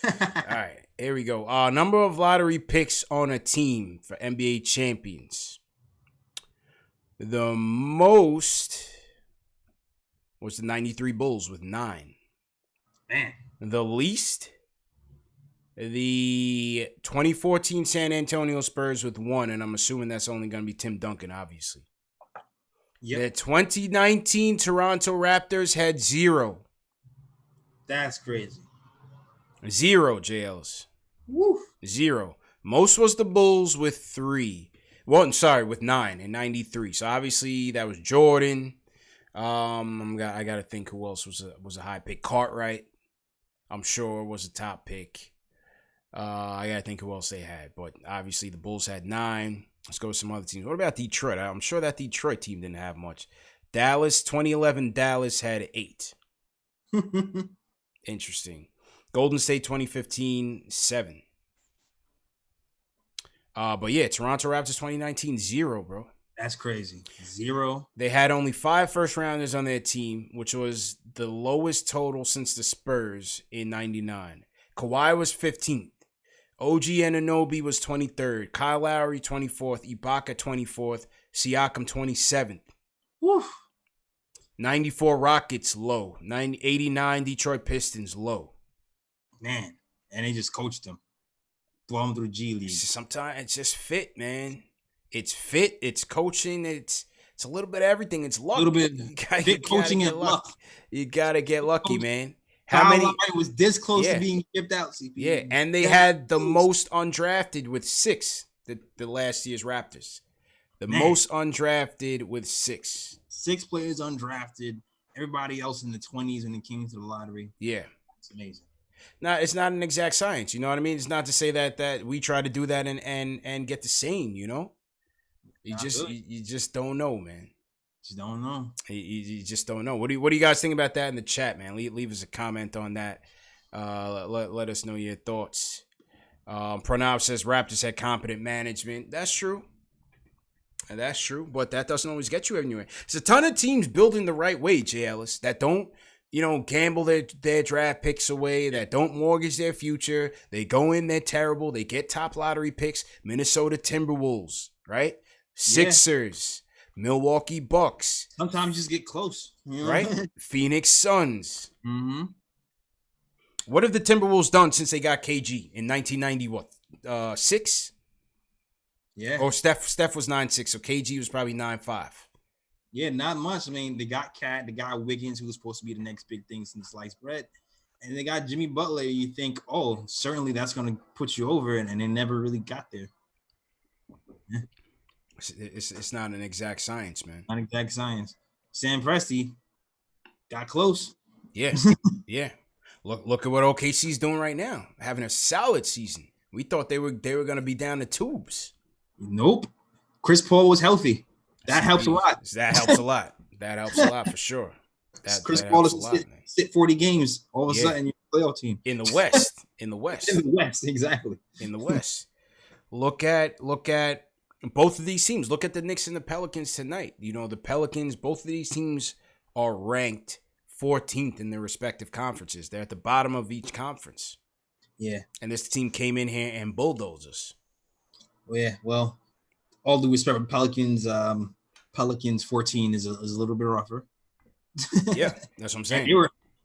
All right, here we go. Number of lottery picks on a team for NBA champions. The most was the 93 Bulls with 9. Man. The least, the 2014 San Antonio Spurs with 1, and I'm assuming that's only going to be Tim Duncan, obviously. Yep. The 2019 Toronto Raptors had 0. That's crazy. 0 JLs. Woo. 0. Most was the Bulls with 3. Well, sorry, with 9 in 93. So obviously that was Jordan. I gotta think who else was a high pick. Cartwright, I'm sure, was a top pick. I gotta think who else they had, but obviously the Bulls had 9. Let's go with some other teams. What about Detroit? I'm sure that Detroit team didn't have much. Dallas, 2011 Dallas had 8. Interesting. Golden State 2015, 7. But yeah, Toronto Raptors 2019, 0, bro. That's crazy. 0. They had only 5 first-rounders on their team, which was the lowest total since the Spurs in 99. Kawhi was 15th. OG Anunoby was 23rd. Kyle Lowry, 24th. Ibaka, 24th. Siakam, 27th. Woo. 94 Rockets, low. 89 Detroit Pistons, low. Man, and they just coached them. Throw them through G League. Sometimes it's just fit, man. It's fit. It's coaching. It's a little bit of everything. It's luck. A little bit fit coaching and luck. You gotta get lucky, man. How many was this close to being shipped out? CP? Yeah, and they had the most undrafted with 6. The last year's Raptors, the most undrafted with 6. 6 players undrafted. Everybody else in the 20s when it came to the lottery. Yeah, it's amazing. Now, it's not an exact science, you know what I mean? It's not to say that we try to do that and get the same, you know? You just don't know, man. Just don't know. You just don't know. What do you guys think about that in the chat, man? Leave us a comment on that. Let us know your thoughts. Pranav says Raptors had competent management. That's true. That's true, but that doesn't always get you anywhere. There's a ton of teams building the right way, Jay Ellis, that don't, gamble their draft picks away, that don't mortgage their future. They go in, they're terrible. They get top lottery picks. Minnesota Timberwolves, right? Sixers, Milwaukee Bucks. Sometimes just get close. Right? Phoenix Suns. Mm-hmm. What have the Timberwolves done since they got KG in 1990, 6? Yeah. Or Steph was 9'6", so KG was probably 9'5". Yeah, not much. I mean, they got Cat, they got Wiggins, who was supposed to be the next big thing since sliced bread. And they got Jimmy Butler. You think, oh, certainly that's going to put you over, and they never really got there. Yeah. It's not an exact science, man. Not exact science. Sam Presti got close. Yeah, yeah. Look at what OKC's doing right now, having a solid season. We thought they were going to be down the tubes. Nope. Chris Paul was healthy. That helps a lot. That helps a lot. That helps a lot for sure. Chris Paul is sit 40 games. All of a sudden, you're a playoff team. In the West. In the West. In the West, exactly. In the West. look at both of these teams. Look at the Knicks and the Pelicans tonight. You know, the Pelicans, both of these teams are ranked 14th in their respective conferences. They're at the bottom of each conference. Yeah. And this team came in here and bulldozed us. Yeah, well, all due respect, Pelicans 14 is a little bit rougher. Yeah, that's what I'm saying.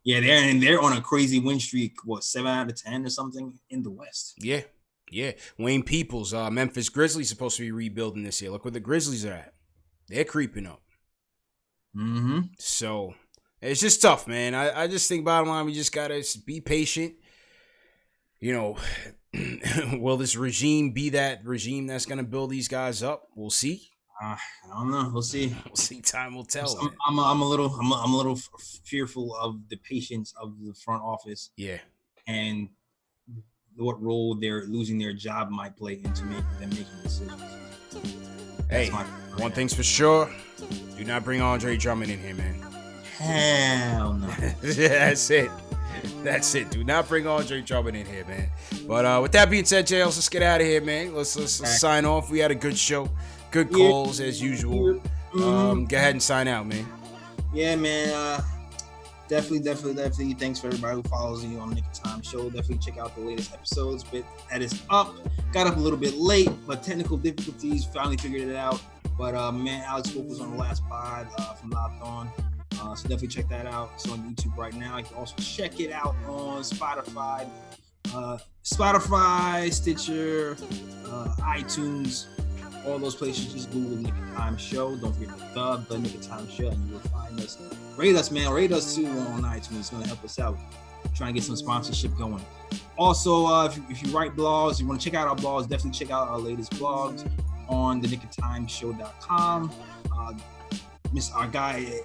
They're on a crazy win streak. What, 7 out of 10 or something in the West? Yeah. Wayne Peoples, Memphis Grizzlies supposed to be rebuilding this year. Look where the Grizzlies are at. They're creeping up. Mm-hmm. So it's just tough, man. I just think bottom line, we just gotta be patient. You know, will this regime be that regime that's gonna build these guys up? We'll see. I don't know. We'll see. We'll see. Time will tell. I'm a little fearful of the patience of the front office. Yeah. And what role their losing their job might play into making decisions. Hey, one thing's for sure: do not bring Andre Drummond in here, man. Hell no. That's it. Do not bring Andre Drummond in here, man. But with that being said, JLs, let's get out of here, man. Let's sign off. We had a good show. Good calls as usual. Go ahead and sign out, man. Yeah, man. Definitely. Thanks for everybody who follows you on the Nick of Time show. Definitely check out the latest episodes. But that is up. Got up a little bit late, but technical difficulties. Finally figured it out. But man, Alex Wolf was on the last pod from Locked On. So definitely check that out. It's on YouTube right now. You can also check it out on Spotify, Stitcher, iTunes. All those places, just Google Nick of Time Show. Don't forget the Nick of Time Show, and you will find us. Rate us, man. Rate us too on iTunes. It's going to help us out. Trying to get some sponsorship going. Also, if you write blogs, you want to check out our blogs, definitely check out our latest blogs on the nickoftimeshow.com. Our guy,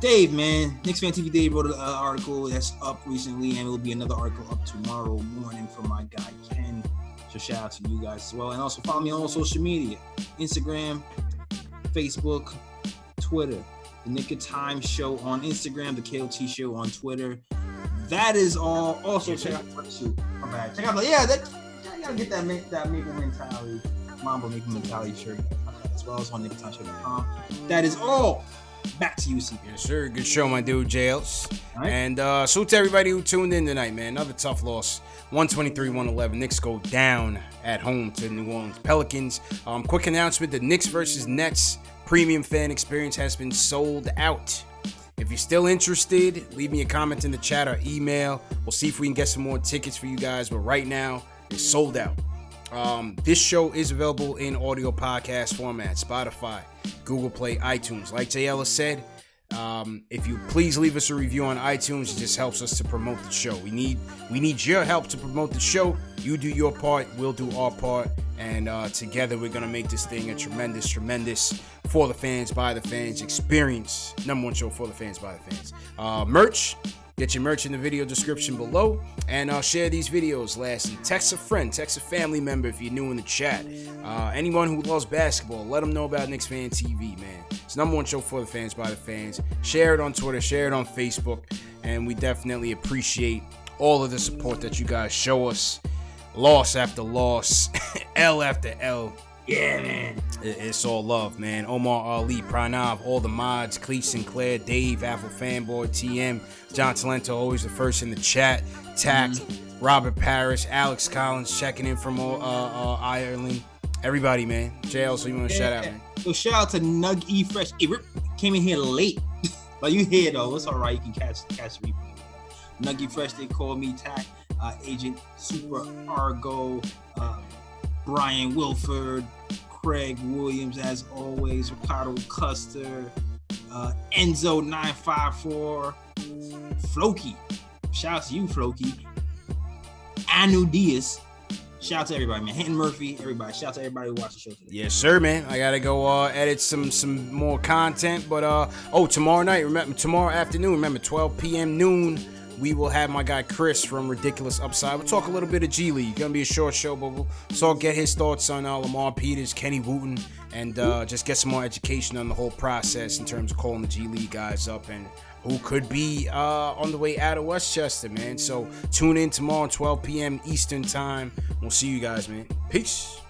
Dave, man. Knicks Fan TV Dave wrote an article that's up recently, and it will be another article up tomorrow morning from my guy, Ken. So shout out to you guys as well. And also follow me on all social media. Instagram, Facebook, Twitter. The Nick of Time Show on Instagram. The KOT Show on Twitter. That is all. Also check out the suit. My bad. Check out you gotta get that Maple Mentality, Mambo Maple Mentality shirt as well as on NickOfTimeShow.com. That is all. Back to you, CP. Yes, sir. Good show, my dude, JLs. Right. And salute to everybody who tuned in tonight, man. Another tough loss. 123-111. Knicks go down at home to New Orleans Pelicans. Quick announcement: the Knicks versus Nets premium fan experience has been sold out. If you're still interested, leave me a comment in the chat or email. We'll see if we can get some more tickets for you guys. But right now, it's sold out. This show is available in audio podcast format: Spotify, Google Play, iTunes. Like JL said, if you please leave us a review on iTunes, it just helps us to promote the show. We need your help to promote the show. You do your part, we'll do our part, and together we're gonna make this thing a tremendous for the fans, by the fans experience. Number one show for the fans, by the fans. Merch. Get your merch in the video description below, and share these videos. Lastly, text a friend, text a family member if you're new in the chat. Anyone who loves basketball, let them know about Knicks Fan TV, man. It's number one show for the fans, by the fans. Share it on Twitter, share it on Facebook, and we definitely appreciate all of the support that you guys show us. Loss after loss, L after L. Yeah, man. It's all love, man. Omar Ali, Pranav, all the mods, Cleet Sinclair, Dave, Apple Fanboy, TM, John Talento, always the first in the chat, Tact, Robert Parrish, Alex Collins checking in from Ireland. Everybody, man. JL, so you want to shout out, man? So shout out to Nug E Fresh. He came in here late. But you here, though. It's all right. You can catch the replay. Nug E Fresh, they call me Tact, Agent Super Argo, Brian Wilford, Craig Williams, as always, Ricardo Custer, Enzo 954, Floki. Shout out to you, Floki. Anu Diaz. Shout out to everybody, man. Hinton Murphy, everybody. Shout out to everybody who watched the show today. Yes, sir, man. I gotta go edit some more content, but tomorrow night, tomorrow afternoon, remember 12 p.m. noon. We will have my guy Chris from Ridiculous Upside. We'll talk a little bit of G League. Gonna be a short show, but we'll get his thoughts on Lamar Peters, Kenny Wooten, and just get some more education on the whole process in terms of calling the G League guys up and who could be on the way out of Westchester, man. So tune in tomorrow at 12 p.m. Eastern time. We'll see you guys, man. Peace.